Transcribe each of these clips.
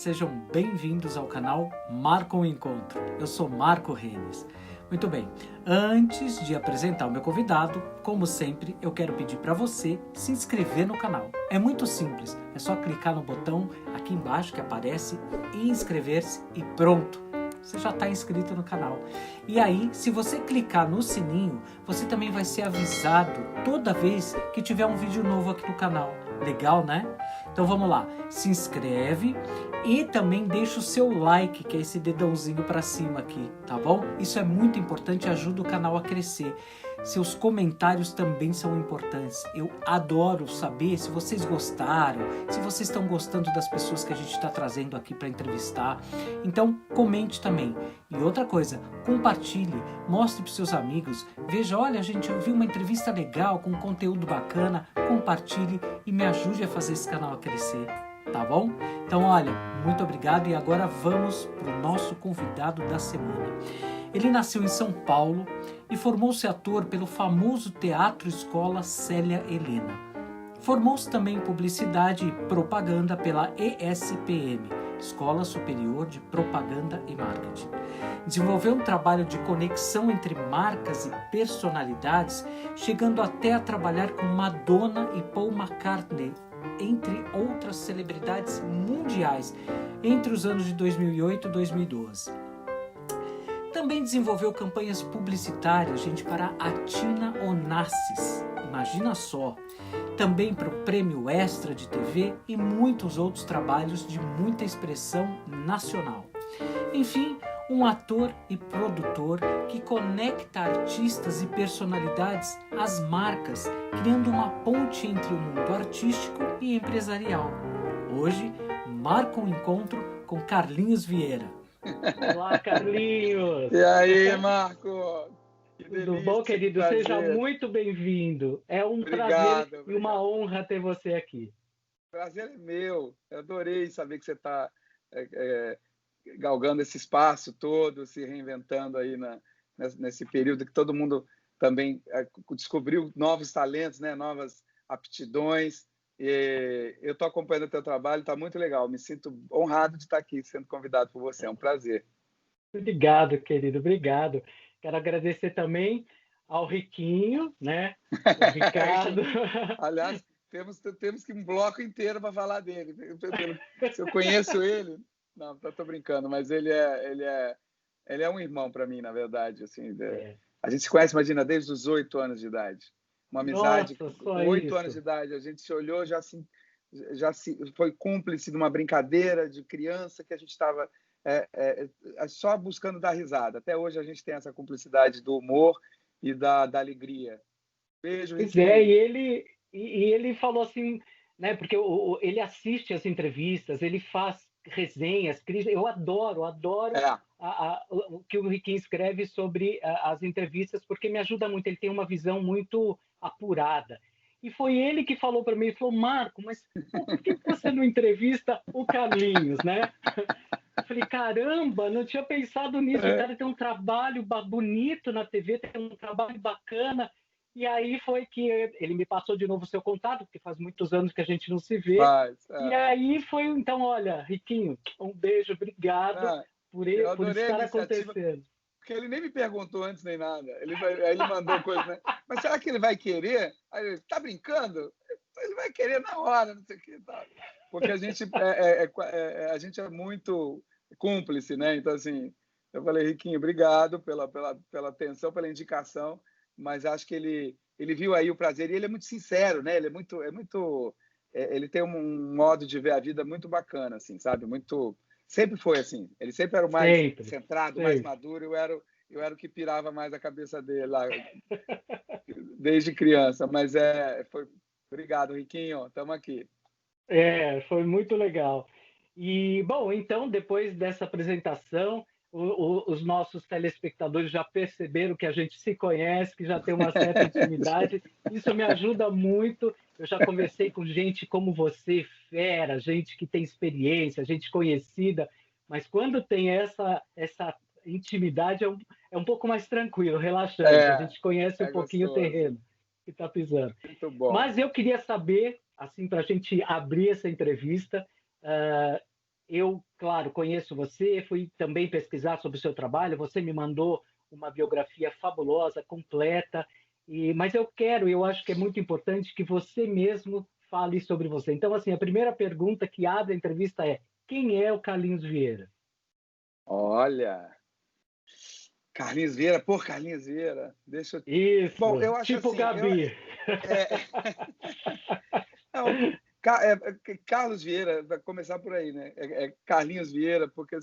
sejam bem-vindos ao canal Marca um Encontro. Eu sou Marco Renes. Muito bem, antes de apresentar o meu convidado, como sempre, eu quero pedir para você se inscrever no canal. É muito simples, é só clicar no botão aqui embaixo que aparece inscrever-se e pronto, você já está inscrito no canal. E aí, se você clicar no sininho, você também vai ser avisado toda vez que tiver um vídeo novo aqui no canal. Legal, né? Então vamos lá, se inscreve e também deixa o seu like, que é esse dedãozinho para cima aqui, tá bom? Isso é muito importante, ajuda o canal a crescer. Seus comentários também são importantes. Eu adoro saber se vocês gostaram, se vocês estão gostando das pessoas que a gente está trazendo aqui para entrevistar. Então, comente também. E outra coisa, compartilhe, mostre para os seus amigos. Veja, olha, gente, eu vi uma entrevista legal, com conteúdo bacana. Compartilhe e me ajude a fazer esse canal a crescer, tá bom? Então, olha, muito obrigado e agora vamos para o nosso convidado da semana. Ele nasceu em São Paulo e formou-se ator pelo famoso Teatro Escola Célia Helena. Formou-se também em Publicidade e Propaganda pela ESPM, Escola Superior de Propaganda e Marketing. Desenvolveu um trabalho de conexão entre marcas e personalidades, chegando até a trabalhar com Madonna e Paul McCartney, entre outras celebridades mundiais, entre os anos de 2008 e 2012. Também desenvolveu campanhas publicitárias, gente, para a Tina Onassis, imagina só. Também para o Prêmio Extra de TV e muitos outros trabalhos de muita expressão nacional. Enfim, um ator e produtor que conecta artistas e personalidades às marcas, criando uma ponte entre o mundo artístico e empresarial. Hoje, marca um encontro com Carlinhos Vieira. Olá, Carlinhos! E aí, Marco? Tudo bom, querido? Prazer. Seja muito bem-vindo. É um prazer e uma honra ter você aqui. Prazer é meu. Eu adorei saber que você está galgando esse espaço todo, se reinventando aí nesse período que todo mundo também descobriu novos talentos, né? Novas aptidões. E eu estou acompanhando o teu trabalho, está muito legal. Me sinto honrado de estar aqui sendo convidado por você. É um prazer. Obrigado, querido. Obrigado. Quero agradecer também ao Riquinho, né? O Ricardo. Aliás, temos que um bloco inteiro para falar dele. Se eu conheço ele, não, estou brincando, mas ele é um irmão para mim, na verdade. Assim, a gente se conhece, imagina, desde os 8 anos de idade. Uma amizade. Nossa, com 8 anos de idade, a gente se olhou, já foi cúmplice de uma brincadeira de criança que a gente estava só buscando dar risada. Até hoje a gente tem essa cumplicidade do humor e da alegria. Beijo, Pois Riquinho. é, e ele falou assim, né? Porque ele assiste as entrevistas, ele faz resenhas, eu adoro o que o Riquinho escreve sobre as entrevistas, porque me ajuda muito, ele tem uma visão muito apurada. E foi ele que falou para mim, ele falou, Marco, mas por que você não entrevista o Carlinhos, né? Eu falei, caramba, não tinha pensado nisso, o cara tem um trabalho bonito na TV, tem um trabalho bacana. E aí foi que ele me passou de novo o seu contato, porque faz muitos anos que a gente não se vê. E aí foi, então, olha, Riquinho, um beijo, obrigado por estar acontecendo. Porque ele nem me perguntou antes nem nada. Aí ele mandou coisa, né? Mas será que ele vai querer? Aí ele, tá brincando? Ele vai querer na hora, não sei o que. Tá. Porque a gente é muito cúmplice, né? Então, assim, eu falei, Riquinho, obrigado pela atenção, pela indicação. Mas acho que ele viu aí o prazer e ele é muito sincero, né? Ele ele tem um modo de ver a vida muito bacana, assim, sabe? Sempre foi assim. Ele sempre era o mais centrado, mais maduro. Eu era o que pirava mais a cabeça dele lá desde criança. Mas obrigado, Riquinho. Estamos aqui. Foi muito legal. E bom, então depois dessa apresentação, os nossos telespectadores já perceberam que a gente se conhece, que já tem uma certa intimidade. Isso me ajuda muito. Eu já conversei com gente como você, fera, gente que tem experiência, gente conhecida, mas quando tem essa intimidade é um pouco mais tranquilo, relaxante. A gente conhece um pouquinho gostoso. O terreno que está pisando. Muito bom. Mas eu queria saber, assim, para a gente abrir essa entrevista, eu, claro, conheço você, fui também pesquisar sobre o seu trabalho, você me mandou uma biografia fabulosa, completa, mas eu acho que é muito importante que você mesmo fale sobre você. Então, assim, a primeira pergunta que abre a entrevista é: quem é o Carlinhos Vieira? Olha, Carlinhos Vieira, por Carlinhos Vieira, deixa eu... Isso, Bom, eu acho tipo assim, Gabi. Não, Carlos Vieira, vai começar por aí, né? Carlinhos Vieira, porque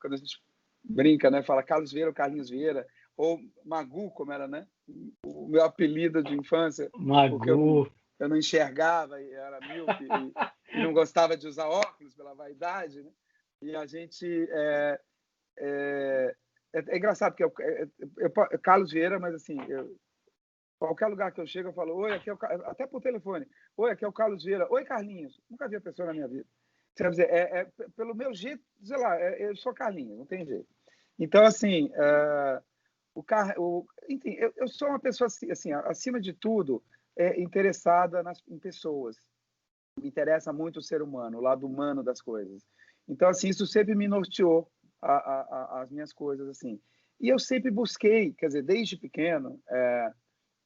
quando a gente brinca, né? Fala Carlos Vieira ou Carlinhos Vieira, ou Magu, como era, né? O meu apelido de infância, porque Magu. eu não enxergava, e era míope, e não gostava de usar óculos pela vaidade, né? E a gente... É engraçado, porque Carlos Vieira, mas assim, qualquer lugar que eu chego, eu falo, oi, aqui é o... Até por telefone. Oi, aqui é o Carlos Vieira. Oi, Carlinhos. Nunca vi a pessoa na minha vida. Quer dizer, pelo meu jeito, sei lá, eu sou Carlinhos, não tem jeito. Então, assim, enfim, eu sou uma pessoa, assim, acima de tudo, interessada em pessoas. Me interessa muito o ser humano, o lado humano das coisas. Então, assim, isso sempre me norteou as minhas coisas, assim. E eu sempre busquei, quer dizer, desde pequeno,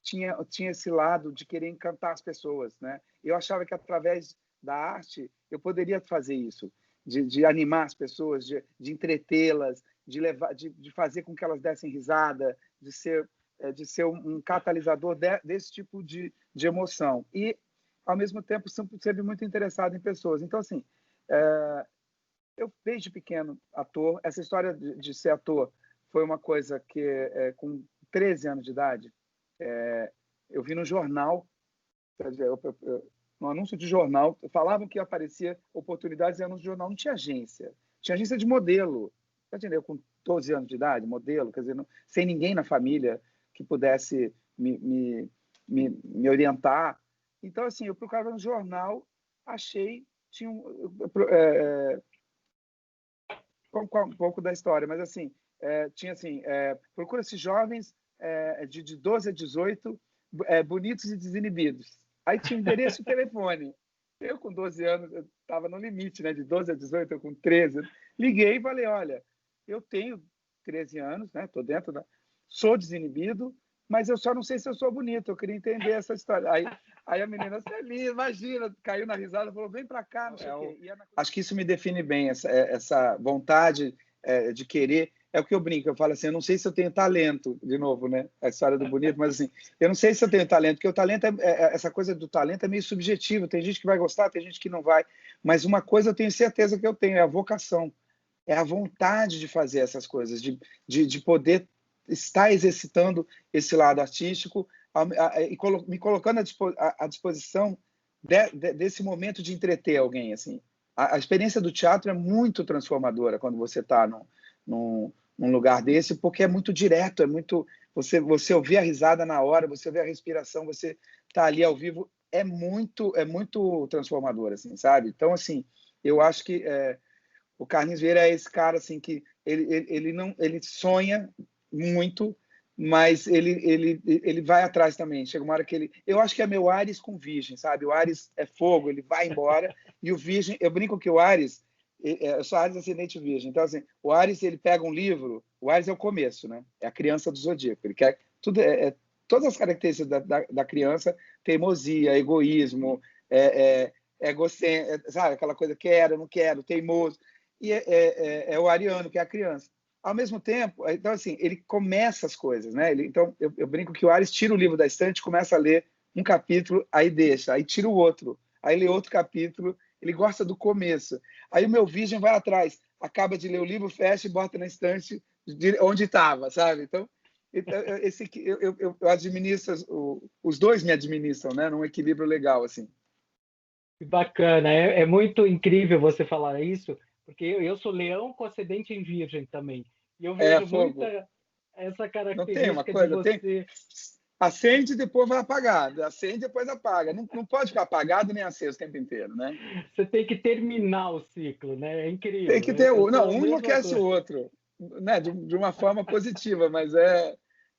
tinha esse lado de querer encantar as pessoas, né? Eu achava que através da arte eu poderia fazer isso, de animar as pessoas, de entretê-las, de fazer com que elas dessem risada, de ser um catalisador desse tipo de emoção. E, ao mesmo tempo, sempre muito interessado em pessoas. Então, assim, eu, desde pequeno, ator, essa história de ser ator foi uma coisa que, com 13 anos de idade, eu vi no jornal, quer dizer, no anúncio de jornal, falavam que aparecia oportunidades em anúncio de jornal, não tinha agência. Tinha agência de modelo. Tá entendendo? Eu, com 12 anos de idade, modelo, quer dizer, sem ninguém na família que pudesse me orientar. Então, assim, eu procurava no jornal, achei, tinha um pouco da história, mas assim, tinha assim, procura-se jovens de 12 a 18, bonitos e desinibidos. Aí tinha o endereço e o telefone. Eu, com 12 anos, estava no limite, né? De 12 a 18, eu com 13. Liguei e falei, olha, eu tenho 13 anos, né? Estou dentro sou desinibido, mas eu só não sei se eu sou bonito. Eu queria entender essa história. Aí a menina, você é linda, imagina, caiu na risada, falou, vem para cá, não sei o quê. Acho que isso me define bem, essa vontade de querer. É o que eu brinco, eu falo assim, eu não sei se eu tenho talento, de novo, né? A história do bonito, mas assim, eu não sei se eu tenho talento, porque o talento, essa coisa do talento é meio subjetivo, tem gente que vai gostar, tem gente que não vai, mas uma coisa eu tenho certeza que eu tenho, é a vocação, é a vontade de fazer essas coisas, de poder estar exercitando esse lado artístico e me colocando à disposição desse momento de entreter alguém, assim. A experiência do teatro é muito transformadora quando você está num lugar desse, porque é muito direto, é muito você ouvir a risada na hora, você ouvir a respiração, você tá ali ao vivo, é muito transformador, assim, sabe? Então, assim, eu acho que o Carlinhos Vieira é esse cara assim que ele sonha muito, mas ele vai atrás também. Chega uma hora que eu acho que é meu Ares com Virgem, sabe? O Ares é fogo, ele vai embora, e o Virgem, eu brinco que o Ares, eu sou Ares ascendente Virgem, então assim, o Ares, ele pega um livro, o Ares é o começo, né? É a criança do zodíaco, ele quer tudo, todas as características da criança, teimosia, egoísmo, egocêntrico, sabe? Aquela coisa, quero, não quero, teimoso, e é o ariano, que é a criança. Ao mesmo tempo, então assim, ele começa as coisas, né? Então eu brinco que o Ares tira o livro da estante, começa a ler um capítulo, aí deixa, aí tira o outro, aí lê outro capítulo, ele gosta do começo. Aí o meu Virgem vai atrás, acaba de ler o livro, fecha e bota na estante onde estava, sabe? Então eu administro, os dois me administram, né? Num equilíbrio legal, assim. Que bacana, é muito incrível você falar isso, porque eu sou leão com ascendente em virgem também, e eu vejo Fogo. muita essa Não tem uma característica de coisa, você... acende e depois vai apagar, acende e depois apaga. Não pode ficar apagado nem aceso o tempo inteiro, né? Você tem que terminar o ciclo, né? É Tem incrível. que ter Eu não, sou a um mesma enlouquece o coisa. outro, né? De uma forma positiva, mas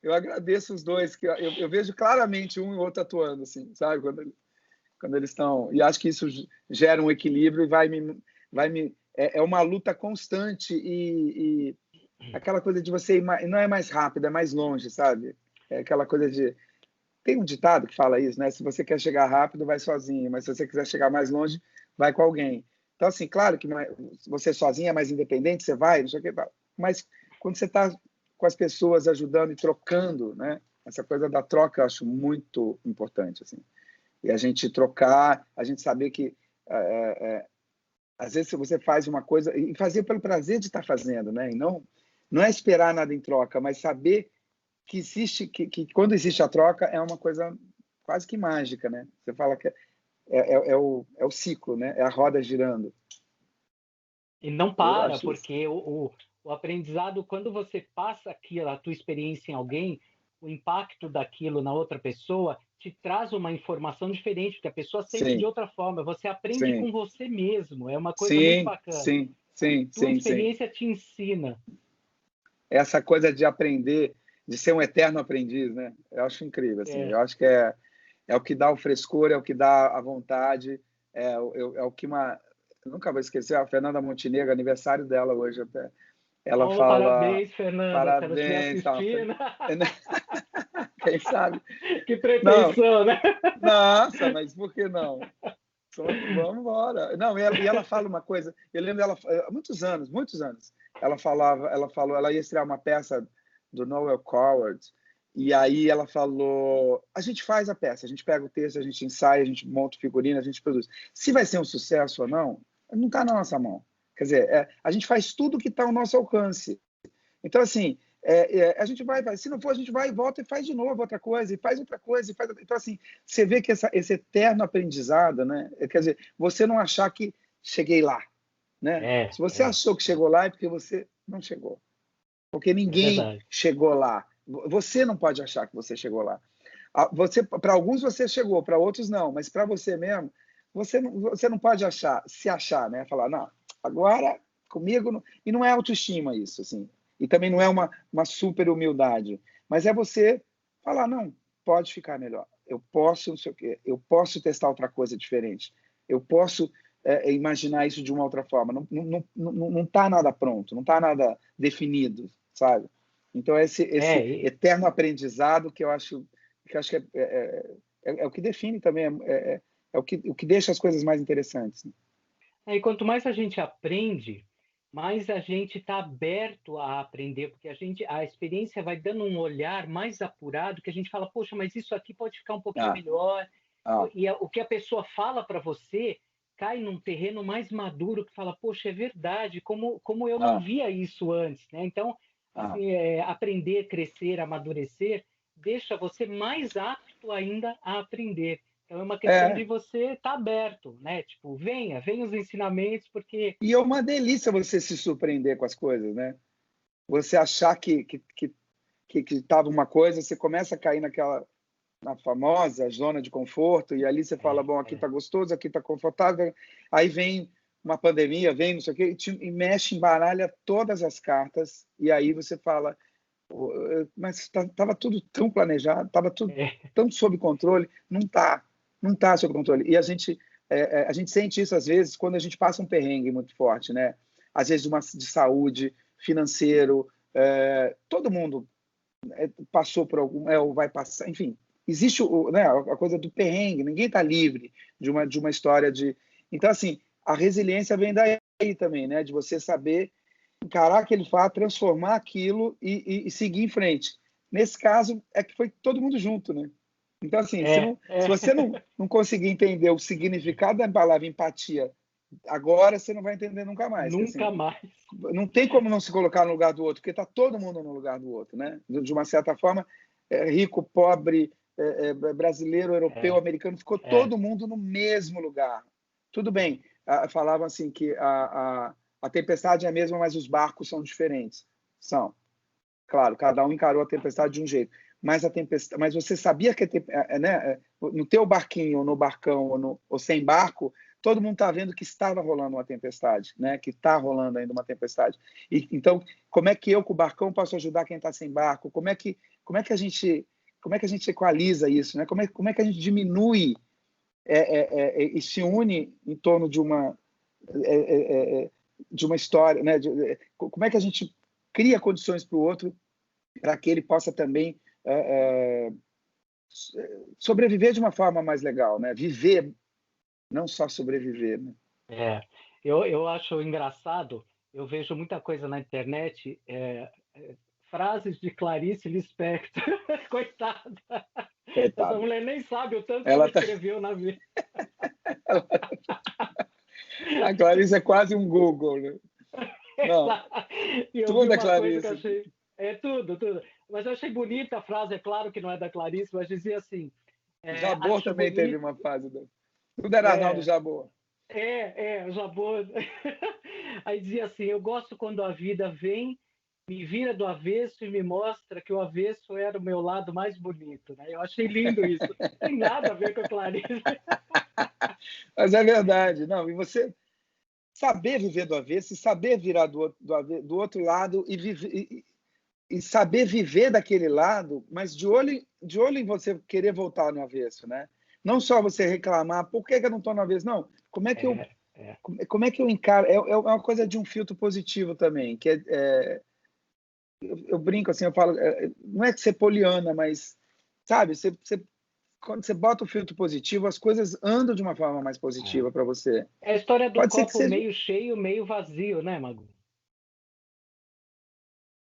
eu agradeço os dois, que eu vejo claramente um e outro atuando, assim, sabe? Quando eles estão. E acho que isso gera um equilíbrio e vai me é uma luta constante e aquela coisa de você ir, não é mais rápido, é mais longe, sabe? É aquela coisa de... Tem um ditado que fala isso, né? Se você quer chegar rápido, vai sozinho, mas se você quiser chegar mais longe, vai com alguém. Então, assim, claro que você sozinho é mais independente, você vai, não sei o que, mas quando você está com as pessoas ajudando e trocando, né? Essa coisa da troca eu acho muito importante, assim. E a gente trocar, a gente saber que às vezes você faz uma coisa e fazer pelo prazer de estar fazendo, né? E não é esperar nada em troca, mas saber que existe, que quando existe a troca é uma coisa quase que mágica, né? Você fala que é o ciclo, né? É a roda girando. E não para, porque o aprendizado, quando você passa aquilo, a tua experiência em alguém, o impacto daquilo na outra pessoa te traz uma informação diferente, porque a pessoa sente de outra forma. Você aprende com você mesmo. É uma coisa muito bacana. Sim. Tua experiência te ensina. Essa coisa de aprender, de ser um eterno aprendiz, né? Eu acho incrível, assim. Eu acho que é o que dá o frescor, é o que dá a vontade, é o que eu nunca vou esquecer, a Fernanda Montenegro, aniversário dela hoje. Ela fala... Parabéns, Fernanda. Parabéns. Se ela estiver assistindo. Quem sabe? Que pretensão, né? Nossa, mas por que não? Vamos embora. Não, e ela fala uma coisa, eu lembro dela, há muitos anos, ela ia estrear uma peça do Noel Coward, e aí ela falou, a gente faz a peça, a gente pega o texto, a gente ensaia, a gente monta o figurino, a gente produz. Se vai ser um sucesso ou não está na nossa mão. Quer dizer, a gente faz tudo que está ao nosso alcance. Então, assim, a gente vai, se não for, a gente vai e volta e faz de novo outra coisa, e faz outra coisa, e faz outra... Então, assim, você vê que esse eterno aprendizado, né? Quer dizer, você não achar que cheguei lá, né? Se você achou que chegou lá, é porque você não chegou. Porque ninguém chegou lá. Você não pode achar que você chegou lá. Para alguns você chegou, para outros não, mas para você mesmo, você não pode se achar, né? Falar, não, agora comigo... Não... E não é autoestima isso, assim. E também não é uma super humildade, mas é você falar, não, pode ficar melhor, eu posso, não sei o quê, eu posso testar outra coisa diferente, eu posso imaginar isso de uma outra forma, não está nada pronto, não está nada definido, sabe? Então, esse eterno aprendizado que eu acho que é o que define também, é o que deixa as coisas mais interessantes. E quanto mais a gente aprende, mais a gente está aberto a aprender, porque a experiência vai dando um olhar mais apurado, que a gente fala, poxa, mas isso aqui pode ficar um pouquinho melhor. E o que a pessoa fala para você cai num terreno mais maduro, que fala, poxa, é verdade, como eu não via isso antes, né? Então, assim, aprender, crescer, amadurecer, deixa você mais apto ainda a aprender. Então, é uma questão de você estar aberto, né? Tipo, venha os ensinamentos, porque... E é uma delícia você se surpreender com as coisas, né? Você achar que estava uma coisa, você começa a cair na famosa zona de conforto, e ali você fala, bom, aqui está gostoso, aqui está confortável, aí vem uma pandemia, vem não sei o quê, e mexe, embaralha todas as cartas, e aí você fala, mas estava tudo tão planejado, estava tudo tão sob controle, não está sob controle. E a gente sente isso às vezes quando a gente passa um perrengue muito forte, né? Às vezes de saúde, financeiro, todo mundo passou por algum, ou vai passar, enfim, existe né, a coisa do perrengue, ninguém está livre de uma história de... Então, assim, a resiliência vem daí também, né? De você saber encarar aquele fato, transformar aquilo e seguir em frente. Nesse caso, é que foi todo mundo junto, né? Então, assim, se você não conseguir entender o significado da palavra empatia agora, você não vai entender nunca mais. Nunca mais. Não tem como não se colocar no lugar do outro, porque está todo mundo no lugar do outro, né? De uma certa forma, rico, pobre, brasileiro, europeu, americano, ficou todo mundo no mesmo lugar. Tudo bem, falavam assim que a tempestade é a mesma, mas os barcos são diferentes. São. Claro, cada um encarou a tempestade de um jeito. Mas você sabia que né, no teu barquinho, ou no barcão, ou sem barco, todo mundo está vendo que estava rolando uma tempestade, né? Que está rolando ainda uma tempestade. Então, como é que eu, com o barcão, posso ajudar quem está sem barco? Como é que a gente equaliza isso, né? Como é que a gente diminui e se une em torno de uma... de uma história, né? Como é que a gente cria condições para o outro para que ele possa também sobreviver de uma forma mais legal, né? Viver, não só sobreviver, né? Eu acho engraçado, eu vejo muita coisa na internet, frases de Clarice Lispector, coitada. Essa mulher nem sabe o tanto que ela escreveu na vida. A Clarice é quase um Google, né? Não, tudo é Clarice. Achei... tudo. Mas eu achei bonita a frase, é claro que não é da Clarice, mas dizia assim... Jabor também teve uma fase. Tudo era Arnaldo Jabor. O Jabor. Aí dizia assim, eu gosto quando a vida vem, me vira do avesso e me mostra que o avesso era o meu lado mais bonito. Né? Eu achei lindo isso. Não tem nada a ver com a Clarice. Mas é verdade. Não, e você saber viver do avesso e saber virar do outro lado e saber viver daquele lado, mas de olho em você querer voltar no avesso, né? Não só você reclamar, por que eu não estou no avesso? Não, como é que eu encaro? É uma coisa de um filtro positivo também, que eu brinco assim, eu falo, não é que ser poliana, mas, sabe, quando você bota o filtro positivo, as coisas andam de uma forma mais positiva para você. É a história do copo meio cheio, meio vazio, né, Magu?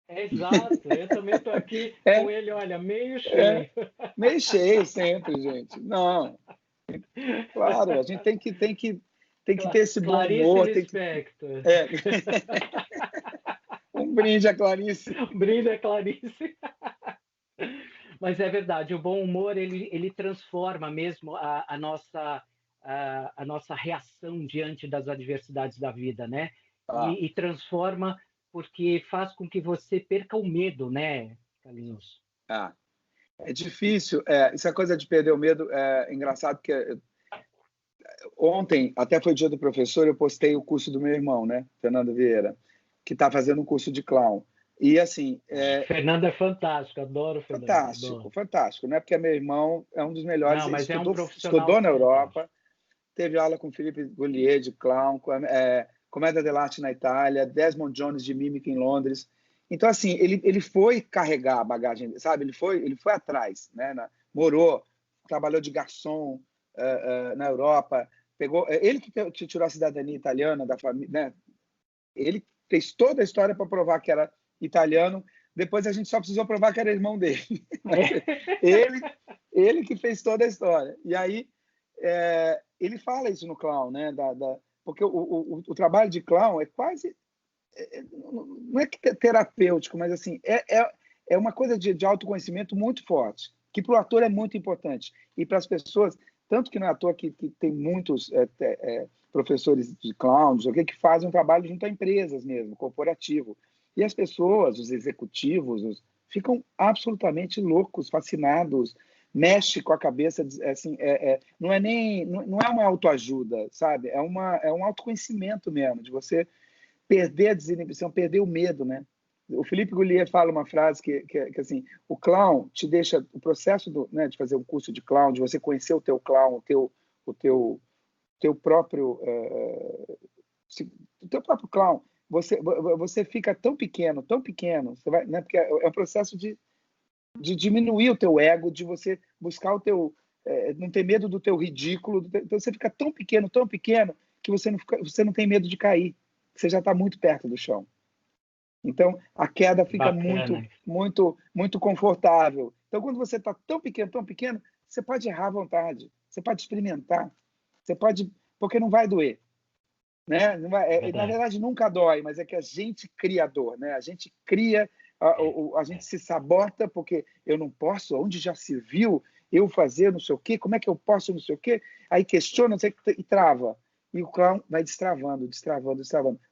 Exato, eu também estou aqui com ele, olha, meio cheio. Meio cheio sempre, gente. Não, claro, a gente tem que ter esse bom humor. Lispector. Um brinde a Clarice. Um brinde a Clarice. Mas é verdade, o bom humor ele transforma mesmo a nossa reação diante das adversidades da vida, né? E transforma porque faz com que você perca o medo, né, Carlinhos? É difícil. Essa coisa de perder o medo é engraçado, porque ontem, até foi dia do professor, eu postei o curso do meu irmão, né, Fernando Vieira, que está fazendo um curso de clown. E assim... Fernando é fantástico, adoro o Fernando. Fantástico, né? Porque meu irmão é um dos melhores. Não, mas profissional estudou na Europa, teve aula com Philippe Goulier de clown, Comédia dell'arte na Itália, Desmond Jones de mímica em Londres. Então, assim, ele foi carregar a bagagem, sabe? Ele foi atrás, né? Morou, trabalhou de garçom na Europa, ele que tirou a cidadania italiana da família, né? Ele fez toda a história para provar que era italiano. Depois a gente só precisou provar que era irmão dele. ele que fez toda a história. E aí ele fala isso no clown, né? Porque o trabalho de clown é quase... não é terapêutico, mas assim, é uma coisa de autoconhecimento muito forte, que para o ator é muito importante. E para as pessoas, tanto que não é ator que tem muitos professores de clown, que fazem um trabalho junto a empresas mesmo, corporativo. E as pessoas, os executivos, ficam absolutamente loucos, fascinados, mexe com a cabeça, assim, não é uma autoajuda, sabe? É um autoconhecimento mesmo, de você perder a desinibição, perder o medo, né? O Philippe Goulier fala uma frase que assim, o clown te deixa, o processo né, de fazer um curso de clown, de você conhecer o teu clown, o teu próprio clown, você fica tão pequeno, você vai, né? Porque é um processo de diminuir o teu ego, de você buscar o teu, não ter medo do teu ridículo, então você fica tão pequeno, que você não tem medo de cair, você já está muito perto do chão. Então a queda fica muito confortável. Então quando você está tão pequeno, você pode errar à vontade, você pode experimentar, porque não vai doer. Né? Não vai, na verdade nunca dói, mas é que a gente cria dor, né? A gente cria, a gente se sabota porque eu não posso, onde já se viu eu fazer não sei o quê, como é que eu posso não sei o quê, aí questiona, não sei o quê, e trava. E o clown vai destravando.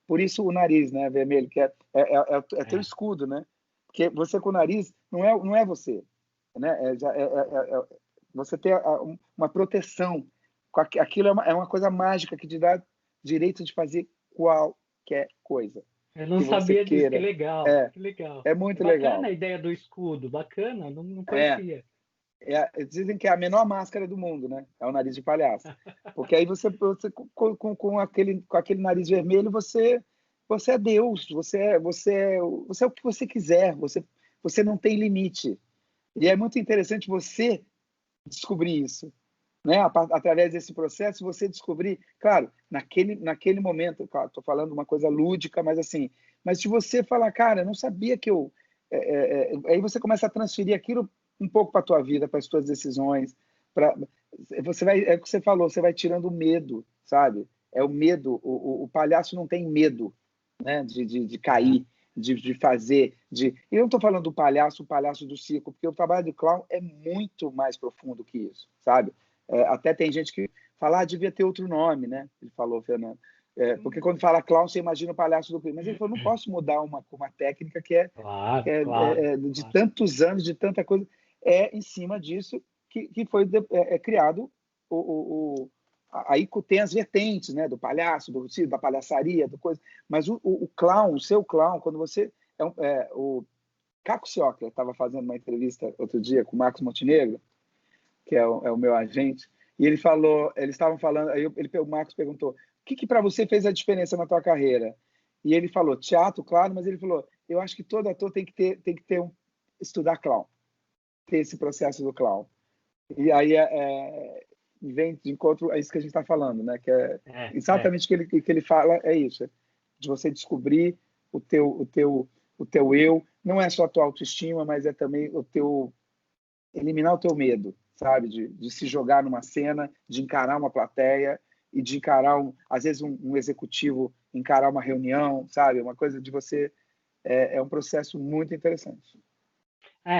Por isso o nariz, né, vermelho, que é teu escudo, né? Porque você com o nariz não é você, né? Você tem uma proteção. Aquilo é uma coisa mágica que te dá direito de fazer qualquer coisa. Eu não sabia disso, que legal. Que legal. É muito legal. Bacana a ideia do escudo, bacana, não conhecia. Dizem que é a menor máscara do mundo, né? É o nariz de palhaço. Porque aí você com aquele nariz vermelho, você você é Deus, você é o que você quiser, você não tem limite. E é muito interessante você descobrir isso, né? Através desse processo, você descobrir, claro, naquele momento, claro, estou falando uma coisa lúdica, mas assim, mas se você falar, cara, eu não sabia que eu... aí você começa a transferir aquilo um pouco para a tua vida, para as tuas decisões, é o que você falou, você vai tirando o medo, sabe? É o medo, o palhaço não tem medo, né? De cair, de fazer. E eu não estou falando do palhaço, o palhaço do circo, porque o trabalho do clown é muito mais profundo que isso, sabe? Até tem gente que fala, devia ter outro nome, né? Ele falou, Fernando. Porque quando fala clown, você imagina o palhaço do crime. Mas ele falou, não posso mudar uma técnica que é, de tantos anos, de tanta coisa. Em cima disso que foi criado aí tem as vertentes, né, do palhaço, da palhaçaria, do coisa. Mas o clown, o seu clown, quando você o Caco Ciocca estava fazendo uma entrevista outro dia com o Marcos Montenegro, que é o meu agente, e eles estavam falando, aí o Marcos perguntou, o que para você fez a diferença na tua carreira? E ele falou, teatro, claro, mas ele falou, eu acho que todo ator tem que ter estudar clown, ter esse processo do clown. E aí vem de encontro a isso que a gente está falando, né? Que exatamente o que ele fala é isso, de você descobrir o teu eu, não é só a tua autoestima, mas é também eliminar o teu medo, sabe? De se jogar numa cena, de encarar uma plateia e de encarar, às vezes, um executivo, encarar uma reunião, sabe? Uma coisa de você... É um processo muito interessante.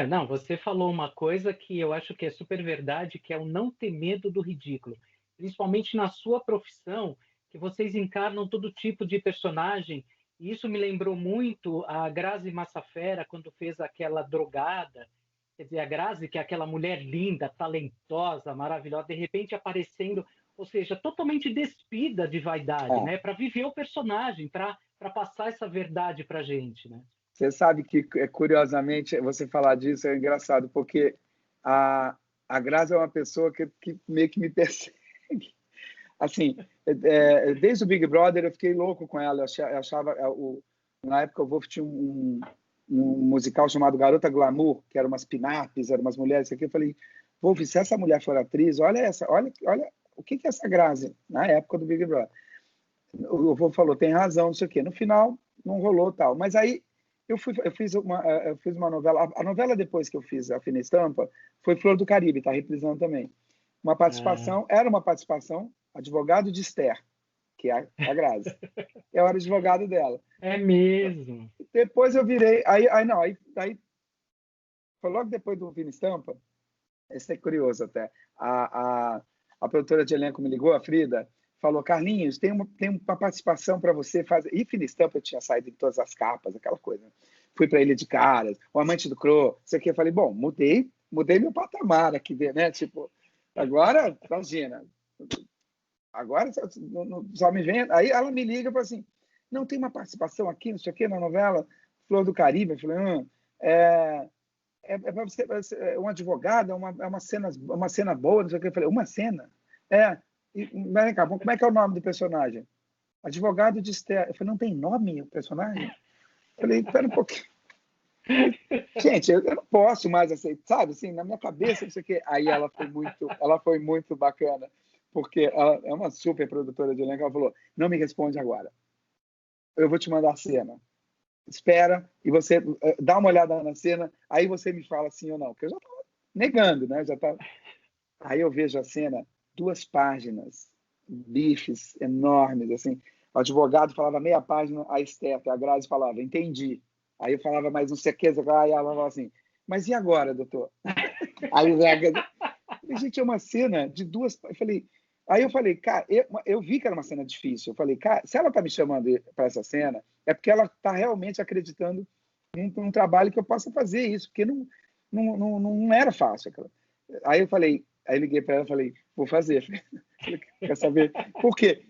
Não, você falou uma coisa que eu acho que é super verdade, que é o não ter medo do ridículo. Principalmente na sua profissão, que vocês encarnam todo tipo de personagem. E isso me lembrou muito a Grazi Massafera, quando fez aquela drogada. Quer dizer, a Grazi, que é aquela mulher linda, talentosa, maravilhosa, de repente aparecendo, ou seja, totalmente despida de vaidade, né? Para viver o personagem, para passar essa verdade para a gente, né? Você sabe que, curiosamente, você falar disso é engraçado, porque a Grazi é uma pessoa que meio que me persegue. Assim, desde o Big Brother eu fiquei louco com ela. Eu achava, na época o Wolf tinha um musical chamado Garota Glamour, que eram umas pin-ups, eram umas mulheres, aqui. Eu falei, Wolf, se essa mulher for atriz, olha o que é essa Grazi, na época do Big Brother. O Wolf falou, tem razão, não sei o quê. No final, não rolou tal. Mas aí, eu fiz uma novela. A novela depois que eu fiz a Fina Estampa foi Flor do Caribe, está reprisando também. Era uma participação, advogado de Esther, que é a Grazi. Eu era advogado dela. É mesmo? Depois eu virei... Aí foi logo depois do Fina Estampa, isso é curioso até, a produtora de elenco me ligou, a Frida, falou, Carlinhos, tem uma participação para você fazer. E Fina Estampa eu tinha saído de todas as capas, aquela coisa. Fui para Ilha de Caras, O Amante do Crow, isso aqui. Eu falei, bom, mudei meu patamar aqui, né? Tipo, agora, imagina, agora só me vem. Aí ela me liga e fala assim, não, tem uma participação aqui, não sei o quê, na novela Flor do Caribe. Eu falei, para você, um advogado, é uma cena boa, não sei o quê. Eu falei, uma cena? Mas vem cá, como é que é o nome do personagem? Advogado de Esther. Eu falei, não tem nome o personagem? Eu falei, espera um pouquinho. Gente, eu não posso mais aceitar, sabe? Assim, na minha cabeça, não sei o quê. Aí ela foi muito bacana, porque ela é uma super produtora de elenco. Ela falou, não me responde agora. Eu vou te mandar a cena. Espera, e você dá uma olhada na cena, aí você me fala sim ou não. Porque eu já estava negando, né? Aí eu vejo a cena, 2 páginas, bifes enormes, assim. O advogado falava meia página, a Esther, a Grazi falava, entendi. Aí eu falava mais não sei o que, aí ela falava assim, mas e agora, doutor? Aí gente, é uma cena de 2... Aí eu falei, cara, eu vi que era uma cena difícil. Eu falei, cara, se ela está me chamando para essa cena, é porque ela está realmente acreditando num trabalho que eu possa fazer isso, porque não era fácil. Aí eu falei, aí liguei para ela e falei, vou fazer. Quer saber? Por quê?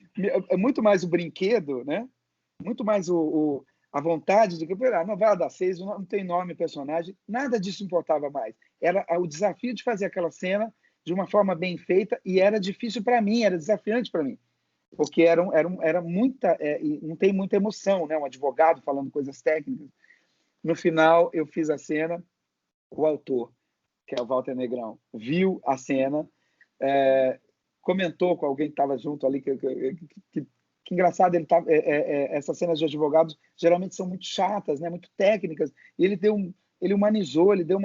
É muito mais o brinquedo, né? Muito mais a vontade de que a novela das 6 não tem nome, personagem, nada disso importava mais. Era o desafio de fazer aquela cena de uma forma bem feita, e era difícil para mim, era desafiante para mim. porque era muita, não tem muita emoção, né? Um advogado falando coisas técnicas. No final, eu fiz a cena, o autor, que é o Walter Negrão, viu a cena, comentou com alguém que estava junto ali, que engraçado, ele tá, essas cenas de advogados geralmente são muito chatas, né? Muito técnicas, e ele humanizou, ele deu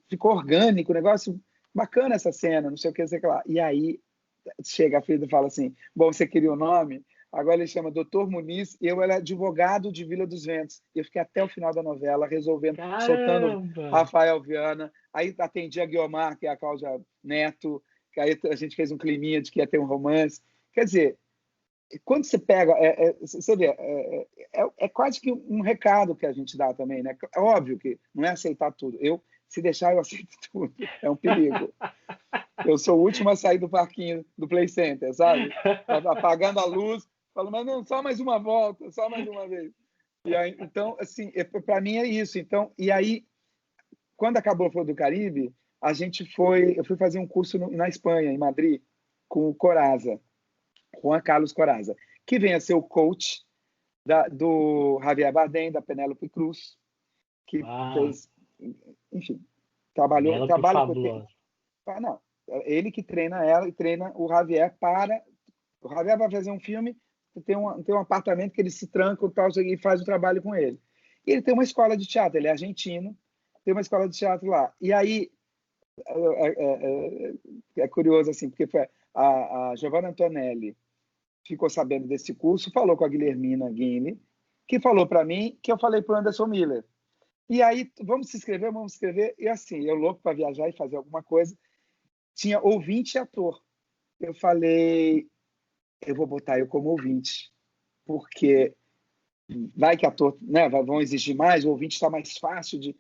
ficou orgânico, negócio bacana essa cena, não sei o que, sei lá. E aí chega a Frida e fala assim, bom, você queria o nome? Agora ele chama Dr. Muniz, e eu era advogado de Vila dos Ventos. Eu fiquei até o final da novela, resolvendo, soltando Rafael Viana, aí atendi a Guiomar, que é a Cláudia Neto, que aí a gente fez um climinha de que ia ter um romance. Quer dizer, quando você pega, você vê, quase que um recado que a gente dá também, né? É óbvio que não é aceitar tudo. Se deixar, eu aceito tudo. É um perigo. Eu sou o último a sair do parquinho do Play Center, sabe? Apagando a luz, falo, mas não, só mais uma volta, só mais uma vez. E aí, então, assim, para mim é isso. Então, e aí, quando acabou o Flor do Caribe, eu fui fazer um curso na Espanha, em Madrid, com o Corazza, Juan Carlos Corazza, que vem a ser o coach do Javier Bardem, da Penélope Cruz, que fez, enfim, trabalha com... Não, ele que treina ela e treina o Javier para... O Javier vai fazer um filme, tem um apartamento que ele se tranca e faz o trabalho com ele. E ele tem uma escola de teatro, ele é argentino, tem uma escola de teatro lá. E aí, é curioso, assim, porque foi a Giovanna Antonelli ficou sabendo desse curso, falou com a Guilhermina Guine, que falou para mim, que eu falei para o Anderson Miller. E aí, vamos se inscrever. E assim, eu louco para viajar e fazer alguma coisa, tinha ouvinte e ator. Eu falei, eu vou botar eu como ouvinte, porque vai que ator, né, vão exigir mais, o ouvinte está mais fácil de...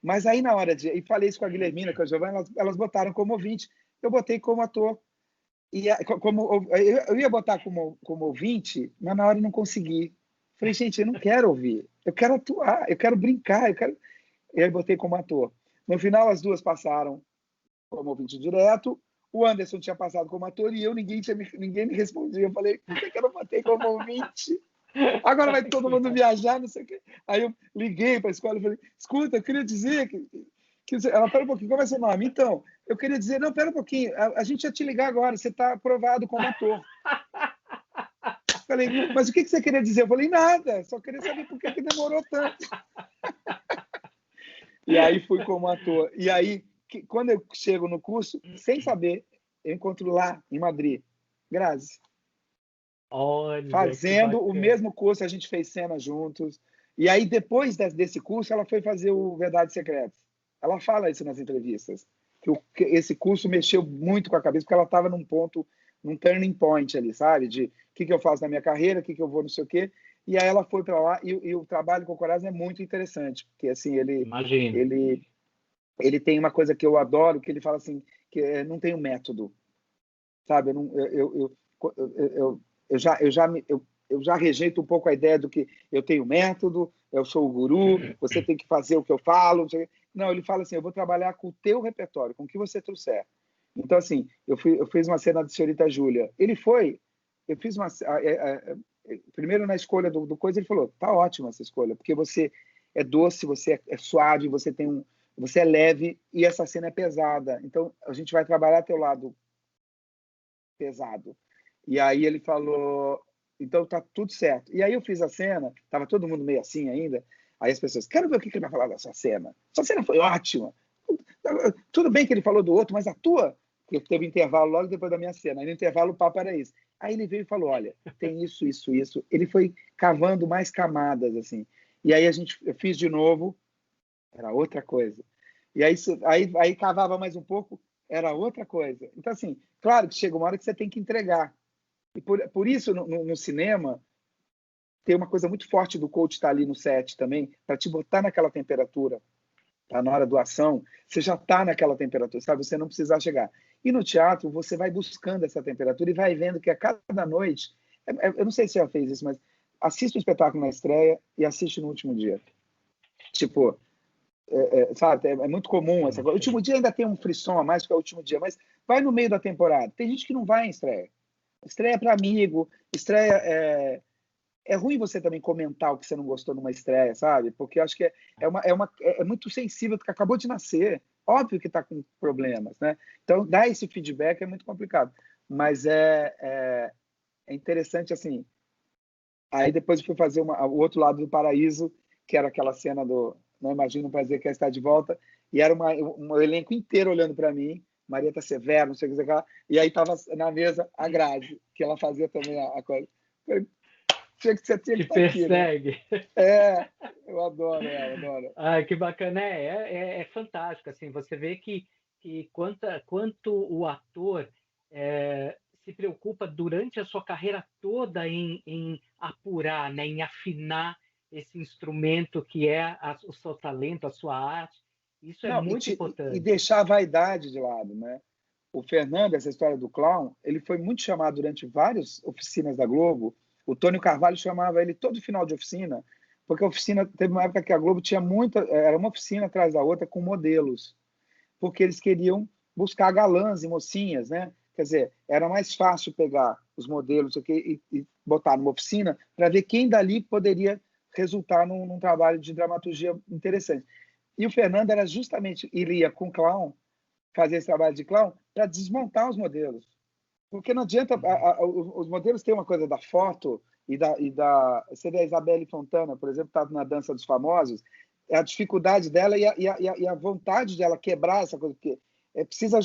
Mas aí na hora de... E falei isso com a Guilhermina, com a Giovanna, elas botaram como ouvinte, eu botei como ator. E eu ia botar como ouvinte, mas na hora eu não consegui. Falei, gente, eu não quero ouvir, eu quero atuar, eu quero brincar, E aí botei como ator. No final, as duas passaram como ouvinte direto, o Anderson tinha passado como ator e ninguém me respondia. Eu falei, por que eu não botei como ouvinte? Agora vai todo mundo viajar, não sei o quê. Aí eu liguei para a escola e falei, escuta, eu queria dizer que ela, pera um pouquinho, qual vai ser o nome? Então, eu queria dizer, não, pera um pouquinho, a gente ia te ligar agora, você está aprovado como ator. Falei, mas o que você queria dizer? Eu falei, nada, só queria saber por que demorou tanto. E aí fui como ator. E aí, quando eu chego no curso, sem saber, eu encontro lá, em Madrid, Grazi. Olha, fazendo o mesmo curso, a gente fez cena juntos. E aí, depois desse curso, ela foi fazer o Verdades Secretas. Ela fala isso nas entrevistas, que esse curso mexeu muito com a cabeça, porque ela estava num ponto, num turning point ali, sabe? De o que eu faço na minha carreira, o que eu vou, não sei o quê. E aí ela foi para lá, e o trabalho com o Corazza é muito interessante, porque assim, ele tem uma coisa que eu adoro, que ele fala assim, que não tem um método, sabe? Eu já rejeito um pouco a ideia do que eu tenho método, eu sou o guru, você tem que fazer o que eu falo. Não, ele fala assim, eu vou trabalhar com o teu repertório, com o que você trouxer. Então, assim, eu fiz uma cena de Senhorita Júlia. Eu fiz uma... primeiro, na escolha do coisa, ele falou, tá ótima essa escolha, porque você é doce, você é suave, você é leve, e essa cena é pesada. Então, a gente vai trabalhar teu lado pesado. E aí ele falou, então tá tudo certo. E aí eu fiz a cena, tava todo mundo meio assim ainda, aí as pessoas, quero ver o que ele vai falar dessa cena. Essa cena foi ótima. Tudo bem que ele falou do outro, mas a tua... Porque teve intervalo logo depois da minha cena. Aí no intervalo o papo era isso. Aí ele veio e falou, olha, tem isso, isso, isso. Ele foi cavando mais camadas, assim. E aí eu fiz de novo, era outra coisa. E aí cavava mais um pouco, era outra coisa. Então, assim, claro que chega uma hora que você tem que entregar. E por isso, no cinema, tem uma coisa muito forte do coach estar ali no set também, para te botar naquela temperatura. Tá? Na hora da ação, você já está naquela temperatura, sabe? Você não precisa chegar. E no teatro, você vai buscando essa temperatura e vai vendo que a cada noite... eu não sei se você já fez isso, mas assiste um espetáculo na estreia e assiste no último dia. Tipo... sabe, é muito comum essa coisa. O último dia ainda tem um frisson a mais, que é o último dia, mas vai no meio da temporada. Tem gente que não vai em estreia. Estreia para amigo, estreia... É ruim você também comentar o que você não gostou numa estreia, sabe? Porque eu acho que é muito sensível, porque acabou de nascer. Óbvio que está com problemas, né? Então, dar esse feedback é muito complicado. Mas é interessante, assim... Aí depois eu fui fazer o outro lado do Paraíso, que era aquela cena do Não Imagino o Prazer que é Estar de Volta, e era um elenco inteiro olhando para mim, Marieta Severo, não sei o que lá, e aí estava na mesa a Grazi, que ela fazia também a coisa. Você tinha que estar aqui, né? Persegue. Eu adoro ela, adoro. Ah, que bacana. É fantástico, assim, você vê que quanto o ator se preocupa durante a sua carreira toda em apurar, né, em afinar esse instrumento que é o seu talento, a sua arte. Isso é Não, muito e importante. deixar a vaidade de lado, né? O Fernando, essa história do clown, ele foi muito chamado durante várias oficinas da Globo. O Tônio Carvalho chamava ele todo final de oficina, porque a oficina teve uma época que a Globo tinha era uma oficina atrás da outra com modelos, porque eles queriam buscar galãs e mocinhas, né? Quer dizer, era mais fácil pegar os modelos aqui e botar numa oficina para ver quem dali poderia resultar num trabalho de dramaturgia interessante. E o Fernando era justamente, ele ia com clown, fazer esse trabalho de clown, para desmontar os modelos. Porque não adianta, os modelos têm uma coisa da foto você vê a Isabelle Fontana, por exemplo, está na Dança dos Famosos, a dificuldade dela e a vontade dela quebrar essa coisa, porque precisa,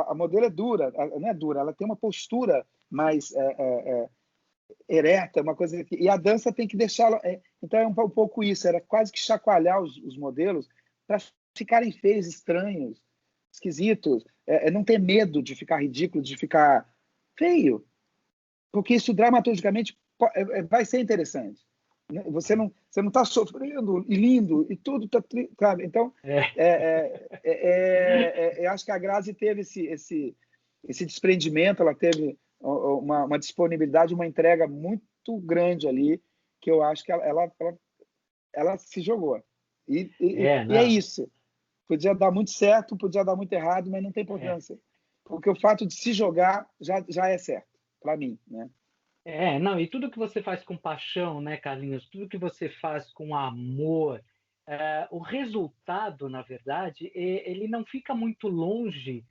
a modelo é dura, não é dura, ela tem uma postura mais ereta, uma coisa e a dança tem que deixá-la, então é um pouco isso, era quase que chacoalhar os modelos para ficarem feios, estranhos, esquisitos, não ter medo de ficar ridículo, de ficar feio, porque isso dramaturgicamente vai ser interessante. Você não está sofrendo e lindo e tudo está, sabe? Então, eu acho que a Grazi teve esse desprendimento, ela teve uma disponibilidade, uma entrega muito grande ali, que eu acho que ela se jogou. E é isso. Podia dar muito certo, podia dar muito errado, mas não tem importância. Porque o fato de se jogar já é certo, para mim, né? Não, e tudo que você faz com paixão, né, Carlinhos? Tudo que você faz com amor, o resultado, na verdade, ele não fica muito longe,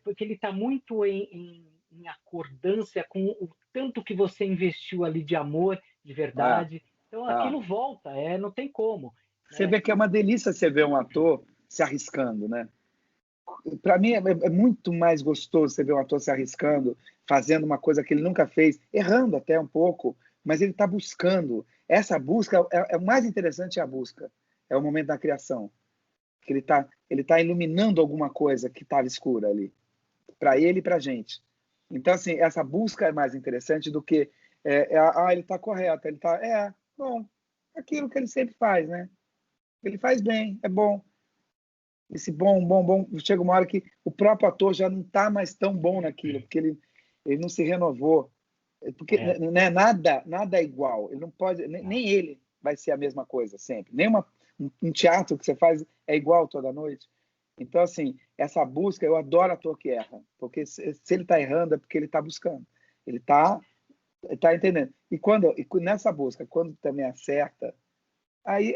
porque ele está muito em acordância com o tanto que você investiu ali de amor, de verdade. Então, aquilo volta, não tem como. Você vê que é uma delícia você ver um ator se arriscando, né? Para mim é muito mais gostoso você ver um ator se arriscando, fazendo uma coisa que ele nunca fez, errando até um pouco, mas ele está buscando. Essa busca o mais interessante, é a busca, é o momento da criação, que ele tá iluminando alguma coisa que estava escura ali, para ele e para a gente. Então, assim, essa busca é mais interessante do que ele está correto, ele está bom, aquilo que ele sempre faz, né? Ele faz bem, é bom. Esse bom, chega uma hora que o próprio ator já não está mais tão bom naquilo, porque ele não se renovou. Porque né, nada é igual. Ele não pode, nem ele vai ser a mesma coisa sempre. Nem um teatro que você faz é igual toda noite. Então, assim, essa busca, eu adoro ator que erra, porque se ele está errando é porque ele está buscando. Ele está entendendo. E nessa busca, quando também acerta, aí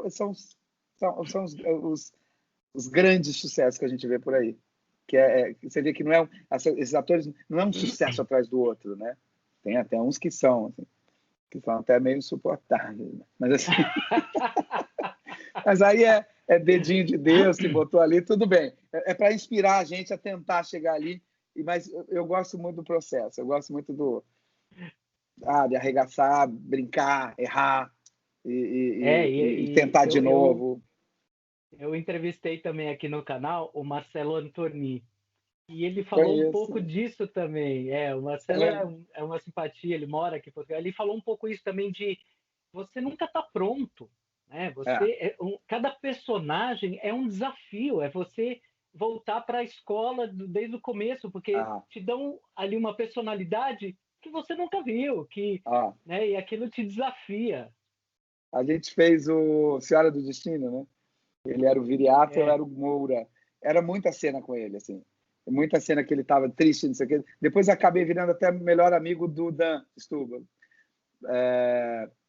são os grandes sucessos que a gente vê por aí. Você vê que não esses atores não é um sucesso atrás do outro, né? Tem até uns que são até meio insuportáveis. Né? Mas assim, mas aí é dedinho de Deus que botou ali, tudo bem. É para inspirar a gente a tentar chegar ali. Mas eu gosto muito do processo. Eu gosto muito de arregaçar, brincar, errar e tentar de novo. Eu entrevistei também aqui no canal o Marcelo Anthony. E ele falou um pouco disso também. O Marcelo é uma simpatia, ele mora aqui em Portugal. Ele falou um pouco isso também de você nunca está pronto. Né? Cada personagem é um desafio, é você voltar para a escola desde o começo, porque te dão ali uma personalidade que você nunca viu, né? E aquilo te desafia. A gente fez o Senhora do Destino, né? Ele era o Viriato, eu era o Moura. Era muita cena com ele, assim. muita cena que ele estava triste, não sei o quê. Depois acabei virando até melhor amigo do Dan Stubble,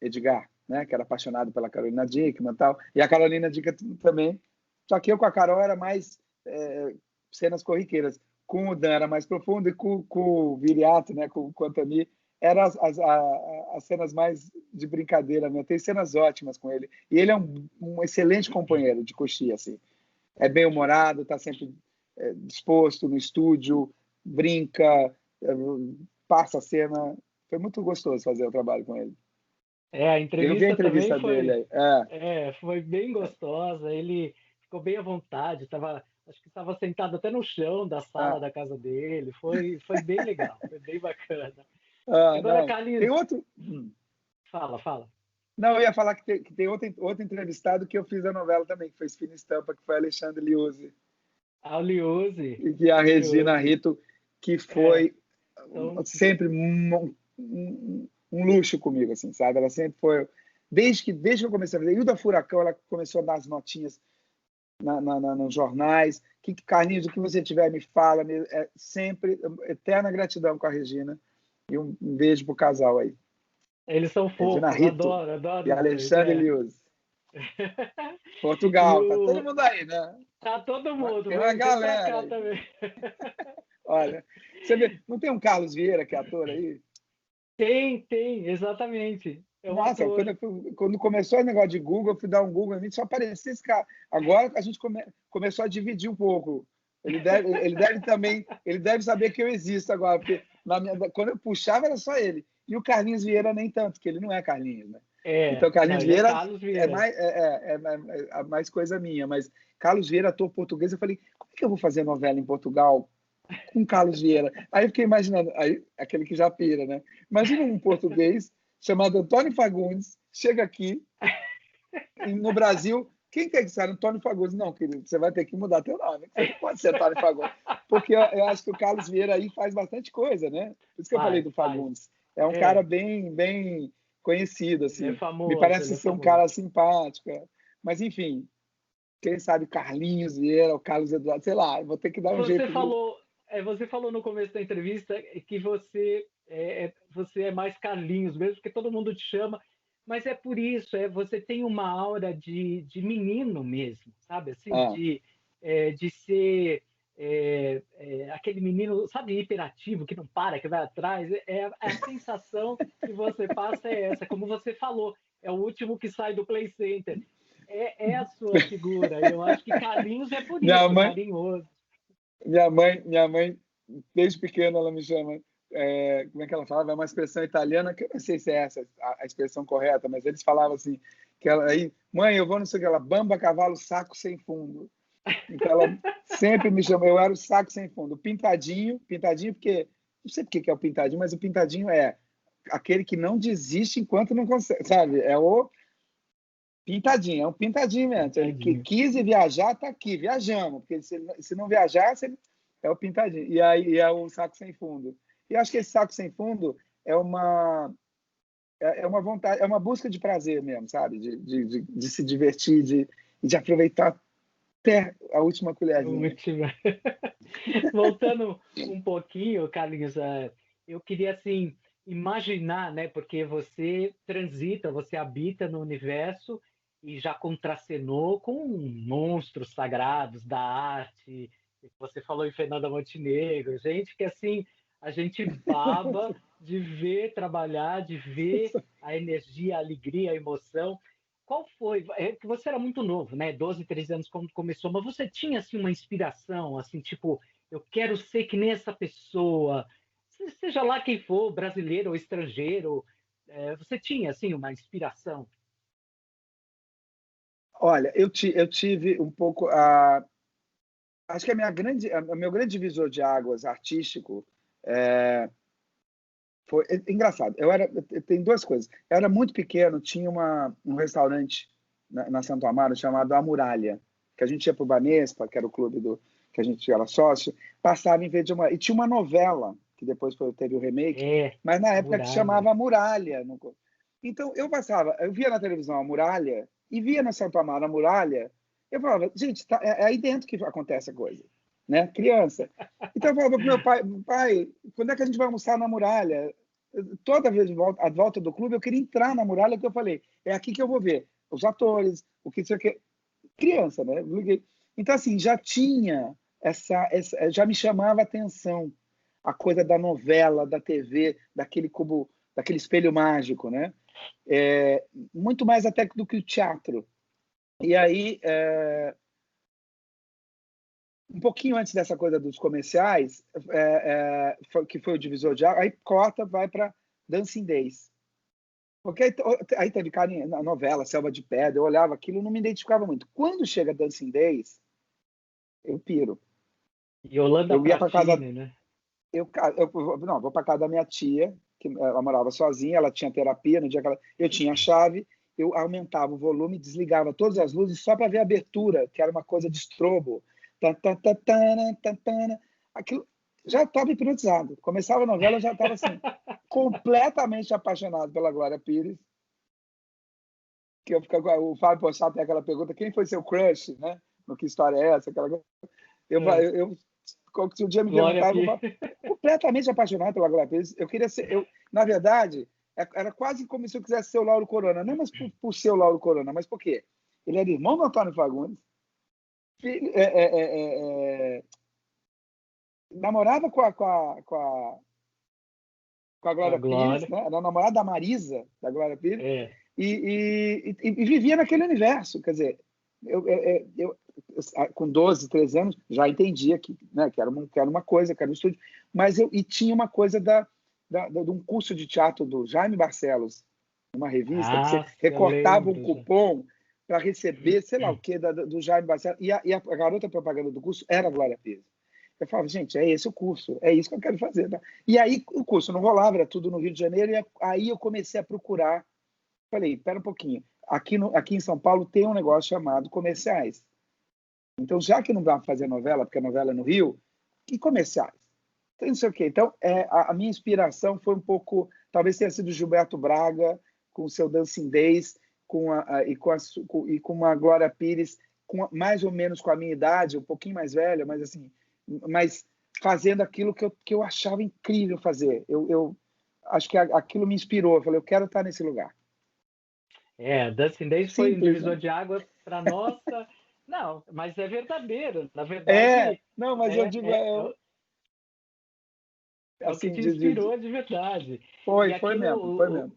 Edgar, né? Que era apaixonado pela Carolina Dickman e tal. E a Carolina Dickman também. Só que eu com a Carol era mais cenas corriqueiras. Com o Dan era mais profundo e com o Viriato, né? Com o Antoni, eram as cenas mais de brincadeira, né? Tem cenas ótimas com ele. E ele é um excelente companheiro de coxia, assim. É bem-humorado, está sempre disposto no estúdio, brinca, passa a cena. Foi muito gostoso fazer o trabalho com ele. A entrevista, eu vi a entrevista também dele aí. Foi bem gostosa. Ele ficou bem à vontade. Acho que estava sentado até no chão da sala da casa dele. Foi bem legal, foi bem bacana. Agora, Carlinhos... Tem outro... Fala. Não, eu ia falar que tem outro entrevistado que eu fiz a novela também, que foi Fina Estampa, que foi Alexandre Liuzzi. O Liuzzi. E a Regina Rito, que foi sempre um luxo comigo, assim, sabe? Ela sempre foi... Desde que eu comecei a fazer Hilda Furacão, ela começou a dar as notinhas nos jornais. Carlinhos, o que você tiver, me fala. Sempre eterna gratidão com a Regina. E um beijo pro casal aí. Eles são fofos, adoro. E Alexandre Liuzzi. Portugal, tá todo mundo aí, né? Tá todo mundo. Tem uma galera cá também. Olha, você vê, não tem um Carlos Vieira, que é ator aí? Tem, exatamente. Nossa, quando começou o negócio de Google, eu fui dar um Google, a gente só aparecia esse cara. Agora a gente começou a dividir um pouco. Ele deve saber que eu existo agora, porque quando eu puxava era só ele. E o Carlinhos Vieira nem tanto, que ele não é Carlinhos, né? Então, Carlinhos Vieira é mais coisa minha. Mas Carlos Vieira, ator português, eu falei, como é que eu vou fazer novela em Portugal com Carlos Vieira? Aí eu fiquei imaginando, aquele que já pira, né? Imagina um português chamado Antônio Fagundes, chega aqui, no Brasil, quem quer que seja Antônio Fagundes? Não, querido, você vai ter que mudar teu nome. Você não pode ser Antônio Fagundes. Porque eu acho que o Carlos Vieira aí faz bastante coisa, né? Por isso que eu falei do Fagundes. É um cara bem conhecido, assim. Ele é famoso, me parece ser um cara simpático. Mas, enfim, quem sabe Carlinhos Vieira, o Carlos Eduardo, sei lá, vou ter que dar um jeito. Você falou no começo da entrevista que você é mais Carlinhos mesmo, porque todo mundo te chama, mas é por isso, você tem uma aura de menino mesmo, sabe? Assim, de ser aquele menino, sabe, hiperativo, que não para, que vai atrás. A sensação que você passa é essa, como você falou, é o último que sai do Play Center. É a sua figura. Eu acho que Carlinhos é por isso, carinhoso. Minha mãe, desde pequena, ela me chama... como é que ela falava? É uma expressão italiana, que eu não sei se é essa a expressão correta, mas eles falavam assim, que ela aí, mãe, eu vou não sei o que, ela bamba, cavalo, saco sem fundo. Então ela sempre me chamou, eu era o saco sem fundo. Pintadinho, porque, não sei porque que é o pintadinho, mas o pintadinho é aquele que não desiste enquanto não consegue, sabe? É o pintadinho, é um pintadinho mesmo. Ele que quis viajar, tá aqui, viajamos, porque se não viajar, é o pintadinho. E aí é o saco sem fundo. E acho que esse saco sem fundo é uma vontade, é uma busca de prazer mesmo, sabe? De se divertir, de aproveitar até a última colherzinha. Voltando um pouquinho, Carlinhos, eu queria assim imaginar, né? Porque você transita, você habita no universo e já contracenou com monstros sagrados da arte. Você falou em Fernanda Montenegro, gente que assim a gente baba de ver trabalhar, de ver a energia, a alegria, a emoção. Qual foi? Que você era muito novo, né? 12, 13 anos quando começou, mas você tinha assim uma inspiração, assim, tipo, eu quero ser que nem essa pessoa, seja lá quem for, brasileiro ou estrangeiro, você tinha assim uma inspiração? Olha, eu tive um pouco acho que o meu grande divisor de águas artístico foi engraçado. Tem duas coisas. Eu era muito pequeno, tinha um restaurante na Santo Amaro chamado A Muralha, que a gente ia para o Banespa, que era o clube que a gente era sócio, passava em vez de uma... E tinha uma novela, que depois teve o remake, mas na época que chamava A Muralha. Então, eu via na televisão A Muralha e via na Santo Amaro A Muralha, eu falava, gente, é aí dentro que acontece a coisa. né? Criança. Então eu falava pro meu pai, pai, quando é que a gente vai almoçar na Muralha? Toda vez à volta do clube, eu queria entrar na Muralha, que eu falei, é aqui que eu vou ver os atores, o que você quer. Criança, né? Então, assim, já tinha já me chamava a atenção a coisa da novela, da TV, daquele cubo, daquele espelho mágico, né? Muito mais até do que o teatro. E aí, um pouquinho antes dessa coisa dos comerciais, que foi o divisor de água, aí corta, vai para Dancing Days. Porque aí teve carinha na novela, Selva de Pedra, eu olhava aquilo, não me identificava muito. Quando chega Dancing Days, eu piro. E Yolanda eu ia para casa, né? Não, vou para casa da minha tia, que ela morava sozinha, ela tinha terapia, no dia que eu tinha a chave, eu aumentava o volume, desligava todas as luzes só para ver a abertura, que era uma coisa de estrobo. Aquilo já estava hipnotizado. Começava a novela, eu já estava assim, completamente apaixonado pela Glória Pires. Que o Fábio Pochá tem aquela pergunta: quem foi seu crush, né? No Que História é Essa? Se um dia me perguntar, eu vou falar, completamente apaixonado pela Glória Pires. Eu queria ser, na verdade, era quase como se eu quisesse ser o Lauro Corona. Não mas por ser o Lauro Corona, mas por quê? Ele era irmão do Antônio Fagundes, namorava com a Glória Pires, né? Era namorada da Marisa, da Glória Pires, e vivia naquele universo. Quer dizer, eu com 12, 13 anos, já entendia né, que era uma coisa, que era um estúdio, mas tinha uma coisa de um curso de teatro do Jaime Barcelos, uma revista, que você recortava um cupom para receber, sei lá o que, do Jaime Barcelos, e a garota propaganda do curso era a Glória Pires. Eu falava, gente, é esse o curso, é isso que eu quero fazer. Tá? E aí o curso não rolava, era tudo no Rio de Janeiro, e aí eu comecei a procurar. Falei, espera um pouquinho, aqui em São Paulo tem um negócio chamado comerciais. Então, já que não dá para fazer novela, porque a novela é no Rio, e comerciais? Então, não sei o quê. Então, a minha inspiração foi um pouco, talvez tenha sido Gilberto Braga, com o seu Dancing Days, e com uma Glória Pires, mais ou menos com a minha idade, um pouquinho mais velha, mas assim, fazendo aquilo que eu achava incrível fazer. Eu acho que aquilo me inspirou. Eu falei, eu quero estar nesse lugar. Dancing Days foi um divisor de águas para nossa... Não, mas é verdadeiro. Na verdade... Não, mas eu digo... É o que te inspirou de verdade. Foi mesmo.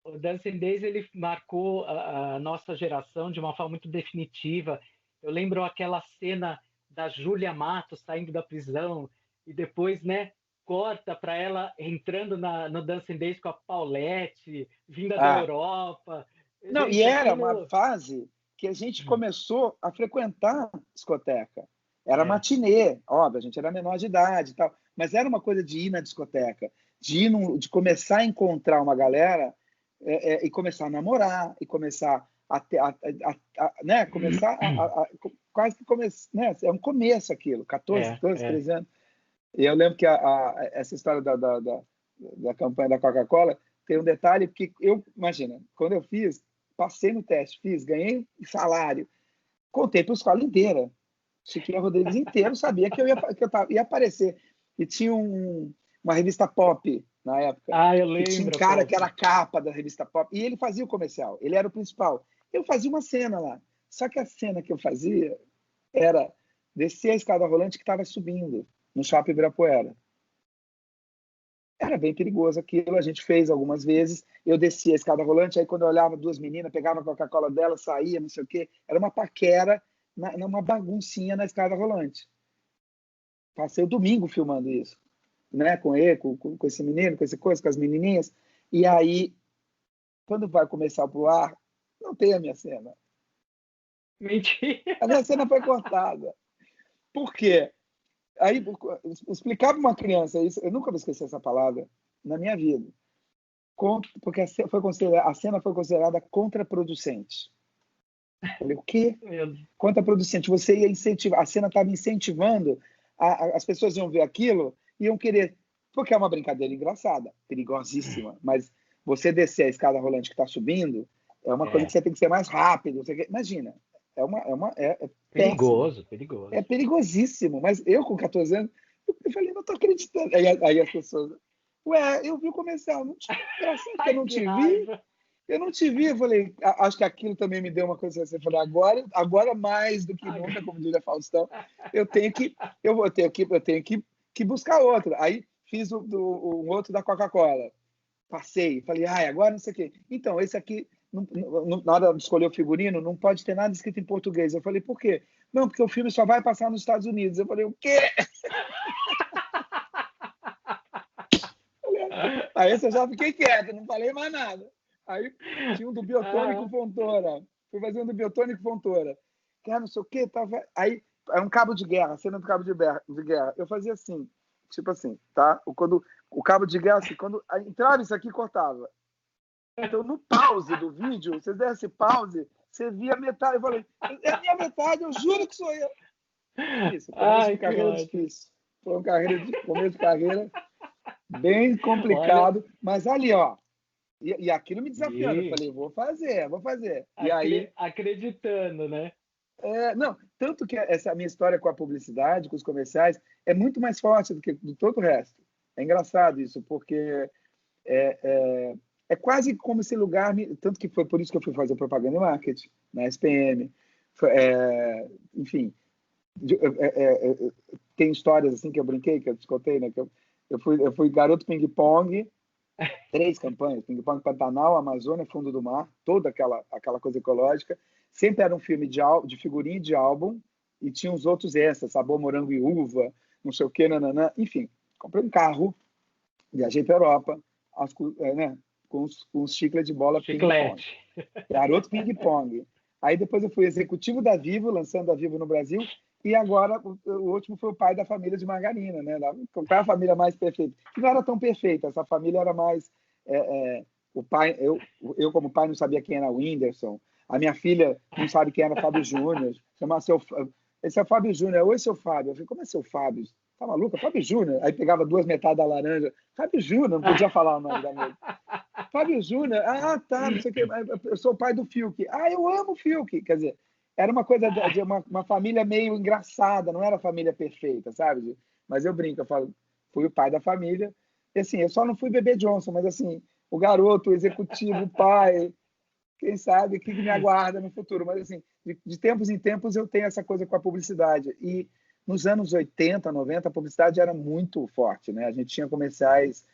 O Dancing Days, ele marcou a nossa geração de uma forma muito definitiva. Eu lembro aquela cena da Júlia Matos saindo da prisão e depois, né, corta para ela entrando no Dancing Days com a Paulette, vinda da Europa. Não, e era uma fase que a gente começou a frequentar discoteca. Era matinê, óbvio, a gente era menor de idade e tal, mas era uma coisa de ir na discoteca, de começar a encontrar uma galera e começar a namorar, e começar né, quase que começar, né, é um começo aquilo, 14, 13 anos. E eu lembro que essa história da campanha da Coca-Cola tem um detalhe, porque imagina, quando eu fiz, passei no teste, ganhei salário, contei para a escola inteira. Chiquinha Rodrigues inteiro sabia que eu ia aparecer. E tinha uma revista Pop na época. Eu lembro. Tinha um cara que era a capa da revista Pop. E ele fazia o comercial. Ele era o principal. Eu fazia uma cena lá. Só que a cena que eu fazia era descer a escada rolante que estava subindo no Shopping Ibirapuera. Era bem perigoso aquilo. A gente fez algumas vezes. Eu descia a escada rolante. Aí quando eu olhava duas meninas, pegava a Coca-Cola dela, saía, não sei o quê. Era uma paquera, numa baguncinha na escada rolante. Passei o domingo filmando isso, né? Com ele, com esse menino, com as menininhas. E aí, quando vai começar pro ar, não tem a minha cena. Mentira! A minha cena foi cortada. Por quê? Aí, explicar para uma criança isso, eu nunca vou esquecer essa palavra na minha vida. Porque a cena foi considerada contraproducente. Falei, o quê? Contraproducente. Você ia incentivar, a cena estava incentivando, as pessoas iam ver aquilo, iam querer, porque é uma brincadeira engraçada, perigosíssima, mas você descer a escada rolante que está subindo, é uma coisa que você tem que ser mais rápido. Imagina, é perigoso, perigoso. É perigosíssimo. Mas eu, com 14 anos, eu falei, não estou acreditando. Aí as pessoas, ué, eu vi o comercial, não tinha graça, que eu não te vi. Eu não te vi, eu falei, acho que aquilo também me deu uma coisa assim, eu falei, agora mais do que nunca, como diria Faustão, eu tenho que buscar outro. Aí fiz um outro da Coca-Cola, passei, falei, agora não sei o quê. Então, esse aqui, na hora de escolher o figurino, não pode ter nada escrito em português. Eu falei, por quê? Não, porque o filme só vai passar nos Estados Unidos. Eu falei, o quê? Aí eu já fiquei quieto, não falei mais nada. Aí tinha um do Biotônico Fontoura. Fui fazer um do Biotônico Fontoura. Que não sei o quê. Aí era um cabo de guerra, cena do cabo de guerra. Eu fazia assim, tipo assim, tá? Quando o cabo de guerra, assim, quando entrava isso aqui, cortava. Então, no pause do vídeo, você desse pause, você via metade. Eu falei, é a minha metade, eu juro que sou eu. Isso, começo de carreira difícil. Foi começo de carreira bem complicado. Olha... Mas ali, ó. E aquilo me desafiando. Eu falei, vou fazer. E aí, acreditando, né? Não, tanto que essa minha história com a publicidade, com os comerciais, é muito mais forte do que de todo o resto. É engraçado isso, porque é quase como esse lugar... Tanto que foi por isso que eu fui fazer propaganda e marketing na SPM. Enfim, tem histórias assim que eu brinquei, que eu te contei, né? Que eu fui garoto ping-pong, 3 campanhas, ping-pong Pantanal, Amazônia, Fundo do Mar, toda aquela coisa ecológica. Sempre era um filme de figurinha de álbum, e tinha os outros extras, sabor morango e uva, não sei o que, nananã. Enfim, comprei um carro, viajei para a Europa, né, com os chicletes de bola ping-pong. Garoto ping-pong. Aí depois eu fui executivo da Vivo, lançando a Vivo no Brasil, e agora o último foi o pai da família de margarina, né? Qual é a família mais perfeita? Que não era tão perfeita, essa família era mais... o pai, eu como pai não sabia quem era o Whindersson, a minha filha não sabe quem era Fábio Júnior, esse é o Fábio Júnior, oi, seu Fábio. Eu falei, como é seu Fábio? Tá maluco? Fábio Júnior. Aí pegava 2 metades da laranja, Fábio Júnior, não podia falar o nome da moça. Fábio Júnior, tá, não sei o que, eu sou o pai do Fiuk. Eu amo o Fiuk. Quer dizer, era uma coisa de uma família meio engraçada, não era família perfeita, sabe? Mas eu brinco, eu falo, fui o pai da família. E assim, eu só não fui bebê Johnson, mas assim, o garoto, o executivo, o pai, quem sabe o que me aguarda no futuro. Mas assim, de tempos em tempos eu tenho essa coisa com a publicidade. E nos anos 80, 90, a publicidade era muito forte, né? A gente tinha comerciais...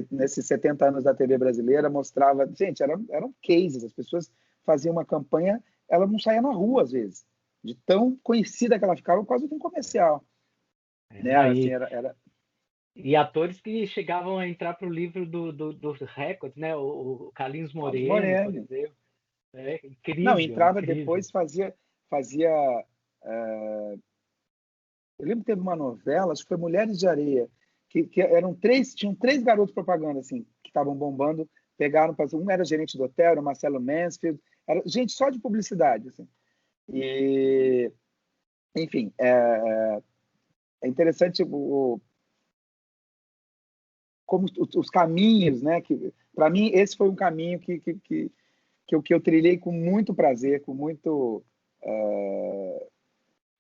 Nesses 70 anos da TV brasileira, mostrava... Gente, eram cases, as pessoas faziam uma campanha, ela não saía na rua, às vezes, de tão conhecida que ela ficava por causa de um comercial. Né? Assim, E atores que chegavam a entrar para o livro do Record, né? O Carlinhos Moreno, por exemplo. Incrível. Não, entrava incrível. Depois, fazia eu lembro que teve uma novela, acho que foi Mulheres de Areia, que tinham 3 garotos propaganda, assim, que estavam bombando, pegaram, um era gerente do hotel, era o Marcelo Mansfield, era gente só de publicidade, assim. E, enfim, é interessante como os caminhos, né? Que, para mim, esse foi um caminho que eu trilhei com muito prazer, com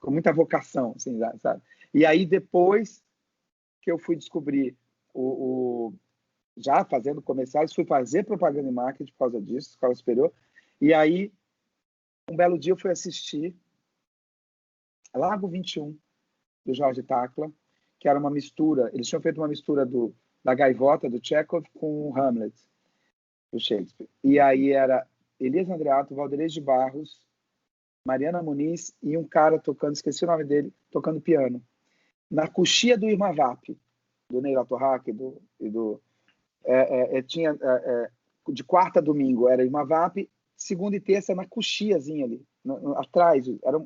muita vocação, assim, sabe? E aí, depois que eu fui descobrir já fazendo comerciais, fui fazer propaganda e marketing por causa disso, Escola Superior. E aí, um belo dia eu fui assistir Largo 21, do Jorge Tacla, que era uma mistura, eles tinham feito uma mistura da Gaivota, do Chekhov, com o Hamlet, do Shakespeare. E aí era Elias Andreato, Valderez de Barros, Mariana Muniz e um cara tocando, esqueci o nome dele, tocando piano. Na coxia do Irmavap, do Neil Torraque tinha de quarta a domingo era Irmavap, segunda e terça na coxiazinha ali, atrás, era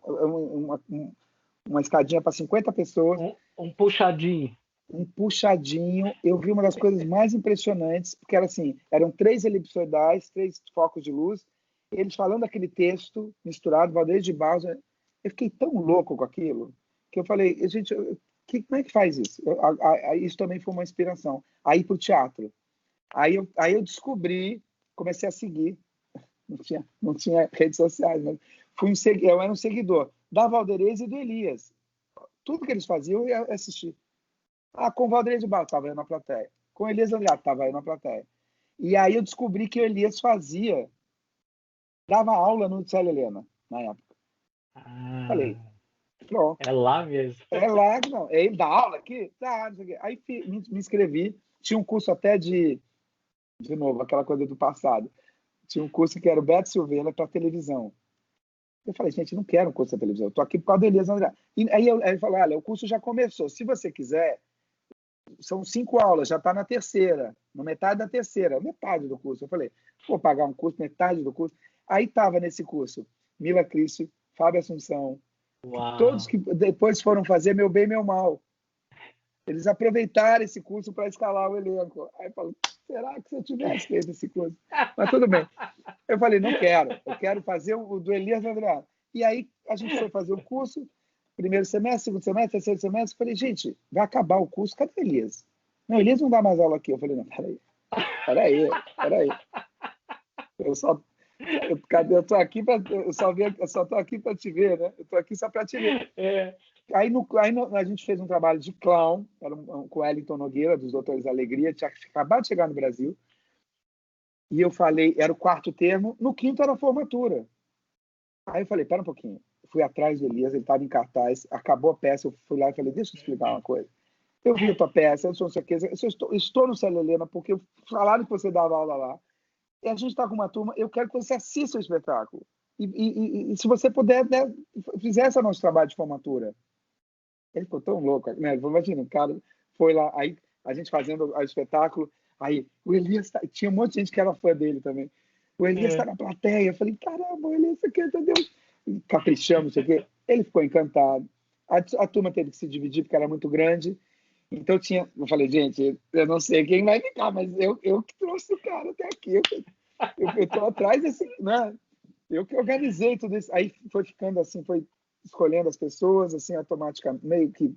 uma escadinha para 50 pessoas. Um puxadinho. Um puxadinho. Eu vi uma das coisas mais impressionantes, porque eram 3 elipsoidais, 3 focos de luz, eles falando aquele texto misturado, Valdeir de Barros. Eu fiquei tão louco com aquilo, que eu falei, gente, como é que faz isso? Isso também foi uma inspiração. Aí para o teatro. Aí eu descobri, comecei a seguir, não tinha redes sociais, mas eu era um seguidor da Valderez e do Elias. Tudo que eles faziam, eu ia assistir. Com o Valderez de Barros, estava eu na plateia. Com o Elias Andreato, estava eu na plateia. E aí eu descobri que o Elias dava aula no Célia Helena, na época. Falei, pronto. É lá mesmo. É lá, não. Ele dá aula aqui? Tá, não sei o quê. Aí me inscrevi. Tinha um curso até de novo, aquela coisa do passado. Tinha um curso que era o Beto Silveira para televisão. Eu falei, gente, não quero um curso de televisão. Eu tô aqui por causa do Elias André. E aí ele falou, olha, o curso já começou. Se você quiser, são 5 aulas, já está na terceira, na metade da terceira, metade do curso. Eu falei, vou pagar um curso, metade do curso. Aí estava nesse curso Mila Crício, Fábio Assunção, todos que depois foram fazer Meu Bem, Meu Mal. Eles aproveitaram esse curso para escalar o elenco. Aí eu falei, será que se eu tivesse feito esse curso? Mas tudo bem. Eu falei, não quero. Eu quero fazer o do Elias André. E aí a gente foi fazer o curso, primeiro semestre, segundo semestre, terceiro semestre. Eu falei, gente, vai acabar o curso, cadê o Elias? Não, Elias não dá mais aula aqui. Eu falei, não, peraí. Eu tô aqui eu só tô aqui para te ver, né? Eu tô aqui só para te ver. Aí a gente fez um trabalho de clown, com o Wellington Nogueira, dos Doutores da Alegria, tinha acabado de chegar no Brasil. E eu falei, era o 4º termo, no 5º era a formatura. Aí eu falei, pera um pouquinho. Fui atrás do Elias, ele estava em cartaz, acabou a peça, eu fui lá e falei, deixa eu te explicar uma coisa. Eu vi a tua peça, eu sou não sei o que, estou no Célia Helena porque falaram que você dava aula lá. E a gente está com uma turma, eu quero que você assista o espetáculo. E se você puder, né, fizesse o nosso trabalho de formatura. Ele ficou tão louco, né? Imagina, o cara foi lá, aí a gente fazendo o espetáculo, aí o Elias, tinha um monte de gente que era fã dele também. O Elias está na plateia, eu falei, caramba, o Elias, aqui, entendeu? Caprichamos, isso aqui. Ele ficou encantado. A turma teve que se dividir porque era muito grande. Então eu falei, gente, eu não sei quem vai ficar, mas eu que trouxe o cara até aqui. Eu estou atrás desse, né? Eu que organizei tudo isso. Aí foi ficando assim, foi escolhendo as pessoas, assim, automaticamente, meio que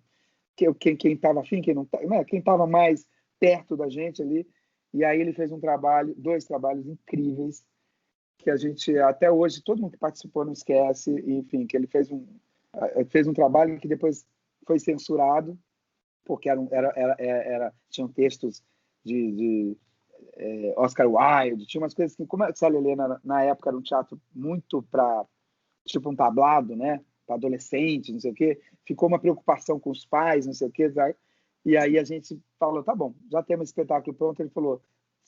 quem estava afim, quem não estava, né? Quem estava mais perto da gente ali. E aí ele fez 2 trabalhos incríveis, que a gente, até hoje, todo mundo que participou não esquece, enfim, que ele fez um trabalho que depois foi censurado, porque tinham textos de Oscar Wilde, tinha umas coisas que, como a Célia Helena, na época, era um teatro muito para, tipo um tablado, né? Para adolescente, não sei o quê, ficou uma preocupação com os pais, não sei o quê, sabe? E aí a gente falou, tá bom, já temos esse espetáculo pronto. Ele falou,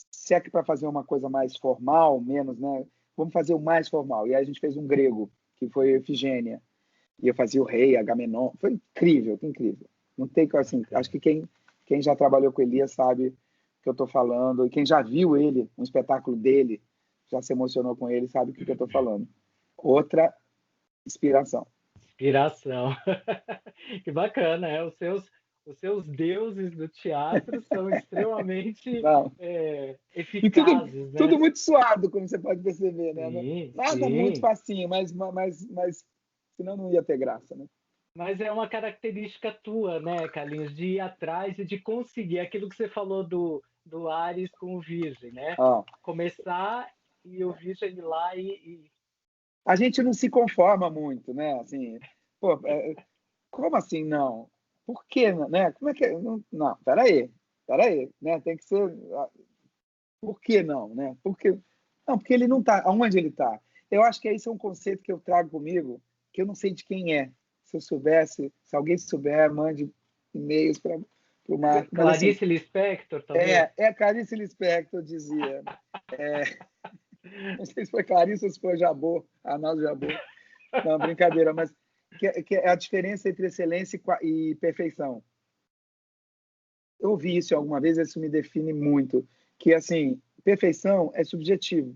se é que para fazer uma coisa mais formal, menos, né? Vamos fazer o mais formal. E aí a gente fez um grego, que foi Efigênia. E eu fazia o rei, Agamenon. Foi incrível, incrível. Não tem, assim, acho que quem já trabalhou com Elias sabe o que eu estou falando. E quem já viu ele, um espetáculo dele, já se emocionou com ele, sabe o que eu estou falando. Outra inspiração. Inspiração. Que bacana, Os seus deuses do teatro são extremamente eficazes, né? Tudo muito suado, como você pode perceber, né? Sim, Nada muito facinho, mas senão não ia ter graça, né? Mas é uma característica tua, né, Carlinhos, de ir atrás e de conseguir aquilo que você falou do Áries com o Virgem, né? Começar e o Virgem ir lá e... A gente não se conforma muito, né? Assim, pô, como assim não? Por que, né? Como é que... Não, peraí, né? Tem que ser... Por que não, né? Não, porque ele não está... Aonde ele está? Eu acho que esse é um conceito que eu trago comigo, que eu não sei de quem é. Se eu soubesse, se alguém souber, mande e-mails para o Marco. Clarice assim, Lispector, talvez? Clarice Lispector dizia. Não sei se foi Clarice ou se foi Jabor, Arnaldo Jabor. Não, brincadeira, mas que é a diferença entre excelência e perfeição. Eu ouvi isso alguma vez, isso me define muito, que, assim, perfeição é subjetivo.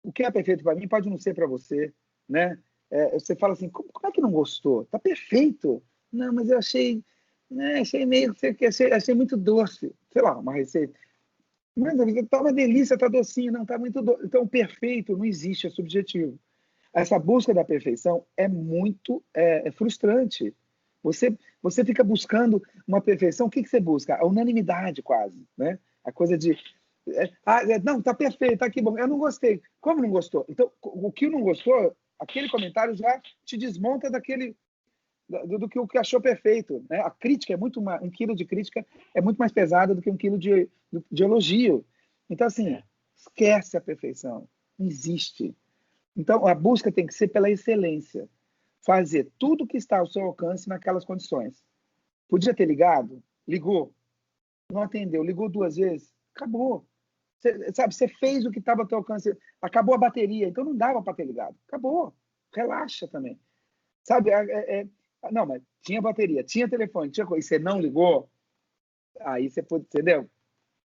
O que é perfeito para mim pode não ser para você, né? Você fala assim, como é que não gostou? Tá perfeito. Não, mas eu achei meio, achei muito doce. Sei lá, uma receita. Mas tá uma delícia, tá docinho, não, tá muito doce. Então, perfeito não existe, é subjetivo. Essa busca da perfeição é muito frustrante. Você fica buscando uma perfeição, o que você busca? A unanimidade, quase, né? A coisa de Não, tá perfeito, tá aqui bom. Eu não gostei. Como não gostou? Então, o que não gostou, aquele comentário já te desmonta do que o que achou perfeito, né? A crítica é muito mais, 1 quilo de crítica é muito mais pesada do que 1 quilo de elogio. Então, assim, esquece a perfeição. Não existe. Então, a busca tem que ser pela excelência. Fazer tudo o que está ao seu alcance naquelas condições. Podia ter ligado? Ligou. Não atendeu. Ligou 2 vezes? Acabou. Você fez o que estava ao seu alcance. Acabou a bateria, então não dava para ter ligado. Acabou. Relaxa também. Sabe? Não, mas tinha bateria, tinha telefone, tinha coisa. E você não ligou? Aí você pode, entendeu?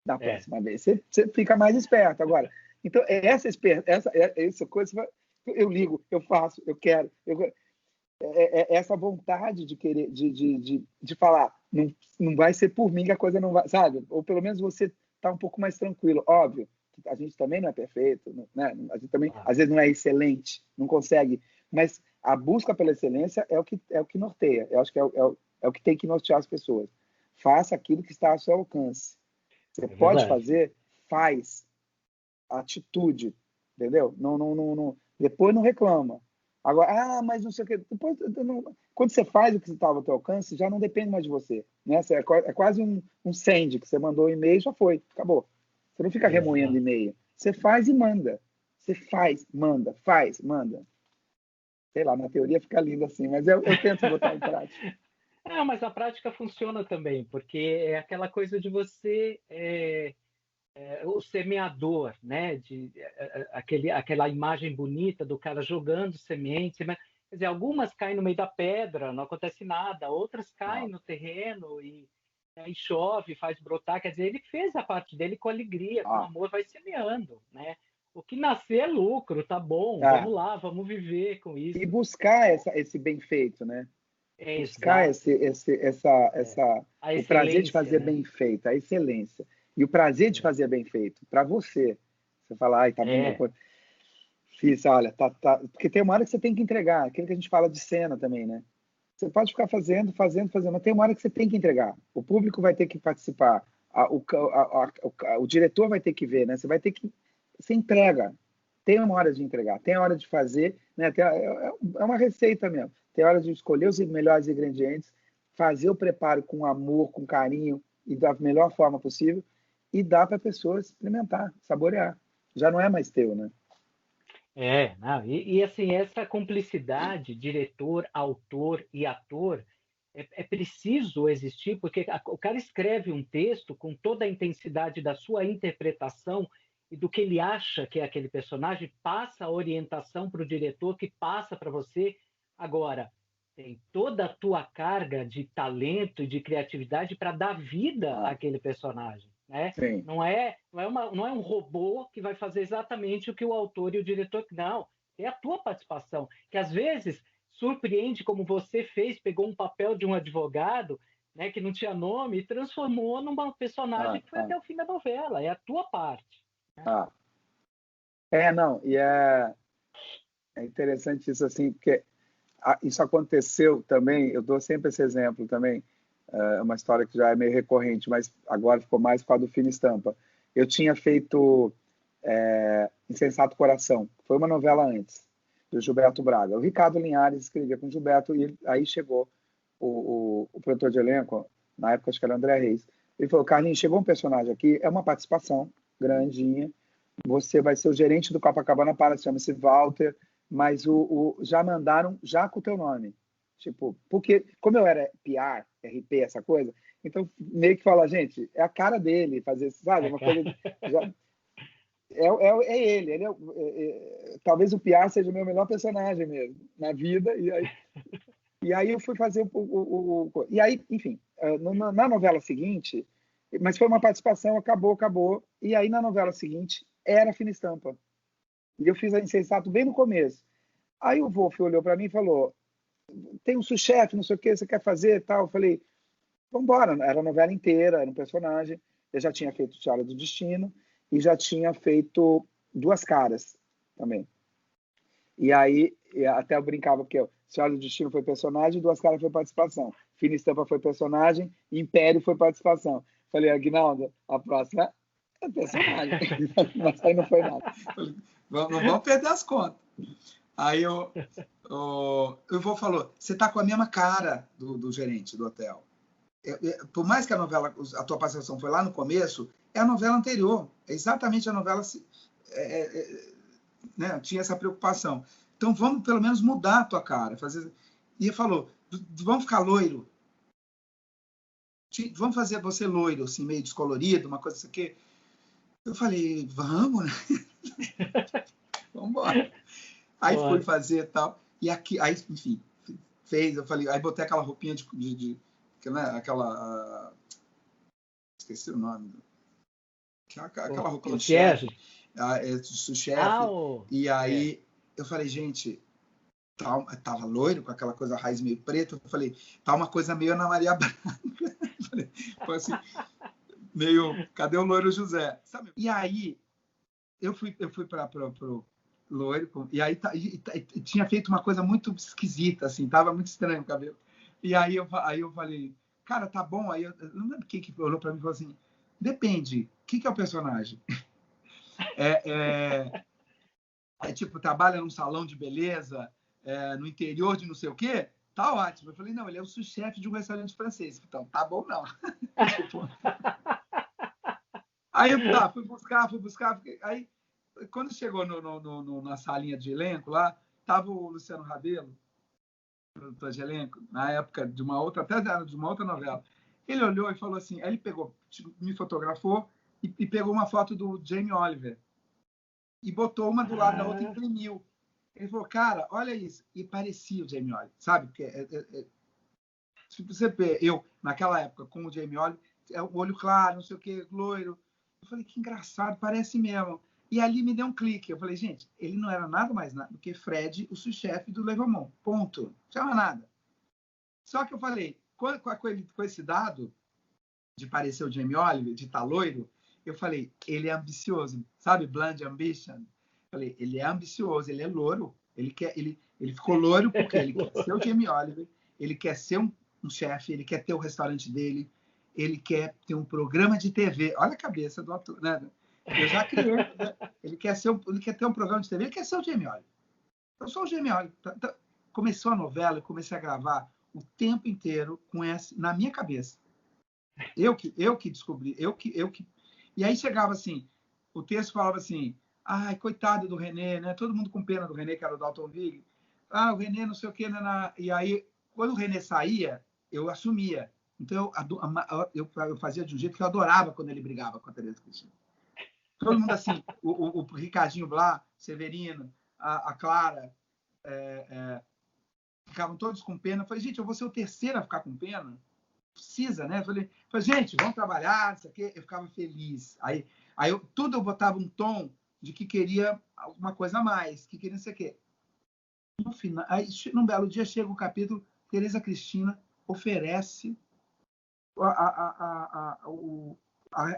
Na próxima vez você fica mais esperto. Agora, então, essa coisa, eu ligo, eu faço, eu quero. Essa vontade de querer, de falar, não vai ser por mim que a coisa não vai, sabe? Ou pelo menos você tá um pouco mais tranquilo. Óbvio, a gente também não é perfeito, né? A gente também, às vezes, não é excelente, não consegue. Mas a busca pela excelência é o que norteia. Eu acho que é o que tem que nortear as pessoas. Faça aquilo que está ao seu alcance. Você pode fazer, faz. Atitude, entendeu? Não, depois não reclama. Agora, mas não sei o quê. Depois, quando você faz o que estava ao teu alcance, já não depende mais de você. Né? É quase um send que você mandou um e-mail, já foi, acabou. Você não fica remoendo e-mail. Você faz e manda. Você faz, manda, faz, manda. Sei lá, na teoria fica lindo assim, mas eu tento botar em prática. Mas a prática funciona também, porque é aquela coisa de você... o semeador, né? Aquela imagem bonita do cara jogando sementes. Quer dizer, algumas caem no meio da pedra, não acontece nada, outras caem no terreno e aí chove, faz brotar. Quer dizer, ele fez a parte dele com alegria, com amor, vai semeando, né? O que nascer é lucro, tá bom, vamos lá, vamos viver com isso. E buscar esse bem feito, né? Buscar o prazer de fazer bem feito, a excelência. E o prazer de fazer bem feito, para você. Você fala, ai, tá bom. Fiz, olha, tá. Porque tem uma hora que você tem que entregar, aquilo que a gente fala de cena também, né? Você pode ficar fazendo, mas tem uma hora que você tem que entregar. O público vai ter que participar, o diretor vai ter que ver, né? Você vai ter que... Você entrega. Tem uma hora de entregar, tem a hora de fazer, né? É uma receita mesmo. Tem a hora de escolher os melhores ingredientes, fazer o preparo com amor, com carinho e da melhor forma possível e dar para a pessoa experimentar, saborear. Já não é mais teu, né? E assim, essa cumplicidade, diretor, autor e ator, é preciso existir, porque o cara escreve um texto com toda a intensidade da sua interpretação e do que ele acha que é aquele personagem, passa a orientação para o diretor, que passa para você. Agora, tem toda a tua carga de talento e de criatividade para dar vida àquele personagem. Né? Não é um robô que vai fazer exatamente o que o autor e o diretor... Não, é a tua participação, que às vezes surpreende como você fez, pegou um papel de um advogado, né, que não tinha nome e transformou numa personagem que foi até o fim da novela. É a tua parte. Né? Não, e é interessante isso assim, porque isso aconteceu também, eu dou sempre esse exemplo também, é uma história que já é meio recorrente, mas agora ficou mais por causa do Fina Estampa. Eu tinha feito Insensato Coração, foi uma novela antes, do Gilberto Braga. O Ricardo Linhares escrevia com o Gilberto e aí chegou o produtor de elenco, na época acho que era o André Reis, ele falou, Carlinhos, chegou um personagem aqui, é uma participação grandinha, você vai ser o gerente do Copacabana Palace, chama-se Walter, mas já mandaram já com o teu nome. Tipo, porque como eu era PR, RP, essa coisa, então meio que fala, gente, é a cara dele fazer, sabe? Uma coisa... É ele talvez o PR seja o meu melhor personagem mesmo, na vida, e aí eu fui fazer e aí, enfim, na novela seguinte, mas foi uma participação, acabou, e aí na novela seguinte era Fina Estampa. E eu fiz a Insensato bem no começo. Aí o Wolf olhou para mim e falou, tem um sous-chefe, não sei o que, você quer fazer tal? Eu falei, vamos embora. Era a novela inteira, era um personagem. Eu já tinha feito Senhora do Destino e já tinha feito Duas Caras também. E aí, até eu brincava, porque Senhora do Destino foi personagem, Duas Caras foi participação. Fina Estampa foi personagem, Império foi participação. Falei, Aguinaldo, a próxima É personagem. Mas aí não foi nada. Não vamos perder as contas. Aí o vô falou, você tá com a mesma cara do gerente do hotel. Por mais que a tua participação foi lá no começo, é a novela anterior. É exatamente a novela... né, tinha essa preocupação. Então, vamos pelo menos mudar a tua cara. E ele falou, vamos ficar loiro. Vamos fazer você loiro, assim, meio descolorido, uma coisa assim que... Eu falei, vamos, né? Vamos embora. Aí fui fazer e tal. E aqui, aí, enfim, fez. Eu falei, aí botei aquela roupinha né, aquela... esqueci o nome. Aquela roupinha de chefe. E aí eu falei, gente, tava loiro, com aquela coisa raiz meio preta. Eu falei, tá uma coisa meio Ana Maria Braga. Foi assim, meio, cadê o loiro José? Sabe? E aí eu fui para pro loiro, e aí tinha feito uma coisa muito esquisita, assim, tava muito estranho o cabelo. E aí eu falei, cara, tá bom. Aí eu não lembro quem que olhou para mim e falou assim, depende, o que é o personagem? Tipo, trabalha num salão de beleza, no interior de não sei o quê, tá ótimo. Eu falei, não, ele é o sous-chefe de um restaurante francês. Então, tá bom, não. Tipo... Aí eu fui buscar. Aí, quando chegou na salinha de elenco lá, tava o Luciano Ravelo, produtor de elenco, na época de uma outra novela. Ele olhou e falou assim, aí ele pegou, me fotografou e pegou uma foto do Jamie Oliver. E botou uma do lado da outra e imprimiu. Ele falou, cara, olha isso. E parecia o Jamie Oliver, sabe? Porque se você vê, eu, naquela época, com o Jamie Oliver, o olho claro, não sei o quê, loiro. Eu falei, que engraçado, parece mesmo. E ali me deu um clique. Eu falei, gente, ele não era nada mais do que Fred, o sous-chefe do Levaumont. Ponto. Não chama nada. Só que eu falei, com esse dado de parecer o Jamie Oliver, de estar loiro, eu falei, ele é ambicioso, sabe? Blonde ambition. Eu falei, ele é ambicioso, ele é louro. Ele ficou louro porque ele quer ser o Jamie Oliver, ele quer ser um chefe, ele quer ter o restaurante dele, ele quer ter um programa de TV. Olha a cabeça do ator, né? Eu já criei. Ele quer ter um programa de TV, ele quer ser o Jamie Oliver. Eu sou o Jamie Oliver. Então, começou a novela, eu comecei a gravar o tempo inteiro com essa na minha cabeça. Eu que descobri, E aí chegava assim, o texto falava assim, ai, coitado do René, né? Todo mundo com pena do René, que era o Dalton Vig. O René não sei o quê, né? E aí, quando o René saía, eu assumia. Então, eu fazia de um jeito que eu adorava quando ele brigava com a Tereza Cristina. Todo mundo assim, o Ricardinho Blá, Severino, a Clara, ficavam todos com pena. Eu falei, gente, eu vou ser o terceiro a ficar com pena? Precisa, né? Eu falei, gente, vamos trabalhar, isso aqui. Eu ficava feliz. Aí eu botava um tom de que queria alguma coisa a mais, que queria não sei o quê. No final, aí, num belo dia, chega o capítulo, Tereza Cristina oferece a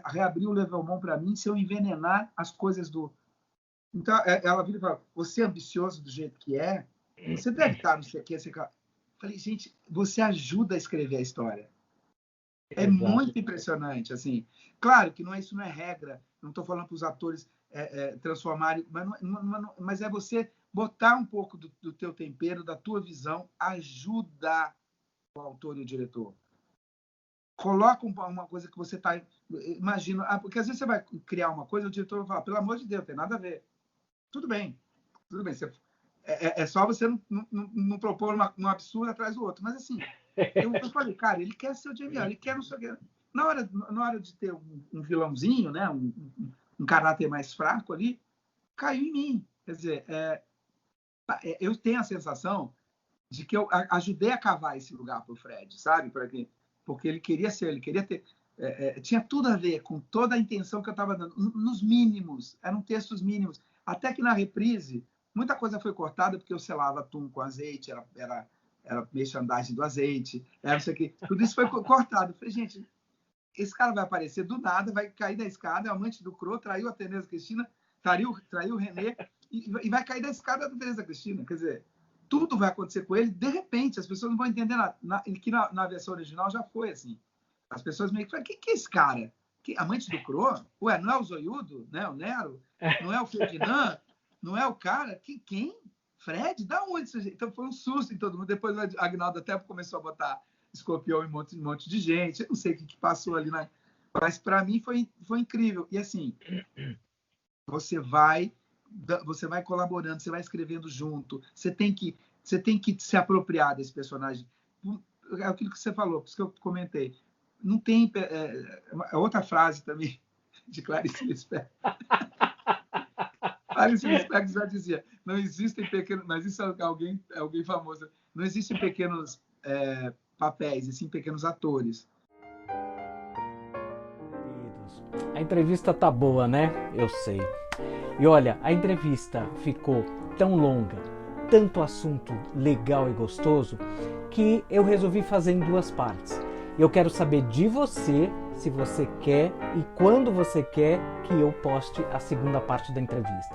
reabrir o Levaumont para mim se eu envenenar as coisas do... Então, ela vira e fala, você é ambicioso do jeito que é? Você deve estar no sei o quê. Falei, gente, você ajuda a escrever a história. É muito impressionante, assim. Claro que isso não é regra, não estou falando para os atores transformarem, mas é você botar um pouco do teu tempero, da tua visão, ajuda o autor e o diretor. Coloca uma coisa que você está... Imagina, porque às vezes você vai criar uma coisa, o diretor vai falar, pelo amor de Deus, tem nada a ver. Tudo bem. É só você não propor um absurdo atrás do outro. Mas assim, eu falei, cara, ele quer ser o Jamie, ele quer não sei o quê. Na hora de ter um vilãozinho, né, um caráter mais fraco ali, caiu em mim. Quer dizer, eu tenho a sensação de que eu ajudei a cavar esse lugar para o Fred, sabe? Porque ele queria ter... tinha tudo a ver com toda a intenção que eu estava dando, nos mínimos, eram textos mínimos. Até que na reprise, muita coisa foi cortada, porque eu selava atum com azeite, era merchandising do azeite, não sei o quê. Tudo isso foi cortado. Eu falei, gente, esse cara vai aparecer do nada, vai cair da escada, é amante do Cro, traiu a Tereza Cristina, traiu o René, e vai cair da escada da Tereza Cristina. Quer dizer, tudo vai acontecer com ele, de repente, as pessoas não vão entender nada. Que na versão original já foi assim. As pessoas meio que falam, quem que é esse cara? Amante do Cro? Ué, não é o Zoiudo? Né? O Nero? Não é o Ferdinand? Não é o cara? Quem? Fred? Da onde isso? Então foi um susto em todo mundo. Depois o Agnaldo até começou a botar escorpião em um monte de gente. Eu não sei o que passou ali. Mas para mim foi incrível. E assim, você vai colaborando, você vai escrevendo junto. Você tem que se apropriar desse personagem. É aquilo que você falou, por isso que eu comentei. Não tem... outra frase também de Clarice Lispector. Clarice Lispector já dizia, não existem pequenos... Mas isso é alguém famoso. Não existem pequenos papéis, e sim pequenos atores. A entrevista tá boa, né? Eu sei. E olha, a entrevista ficou tão longa, tanto assunto legal e gostoso, que eu resolvi fazer em 2 partes. Eu quero saber de você, se você quer e quando você quer que eu poste a segunda parte da entrevista.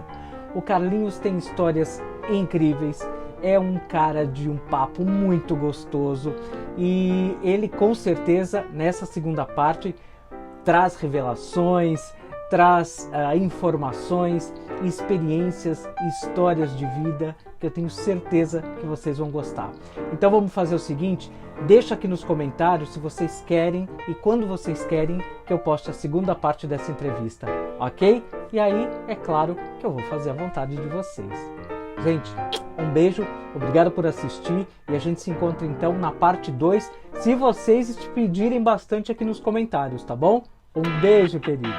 O Carlinhos tem histórias incríveis, é um cara de um papo muito gostoso e ele com certeza nessa segunda parte traz revelações, traz informações, experiências, histórias de vida que eu tenho certeza que vocês vão gostar. Então vamos fazer o seguinte, deixa aqui nos comentários se vocês querem e quando vocês querem que eu poste a segunda parte dessa entrevista, ok? E aí, é claro que eu vou fazer a vontade de vocês. Gente, um beijo, obrigado por assistir e a gente se encontra então na parte 2, se vocês te pedirem bastante aqui nos comentários, tá bom? Um beijo, queridos!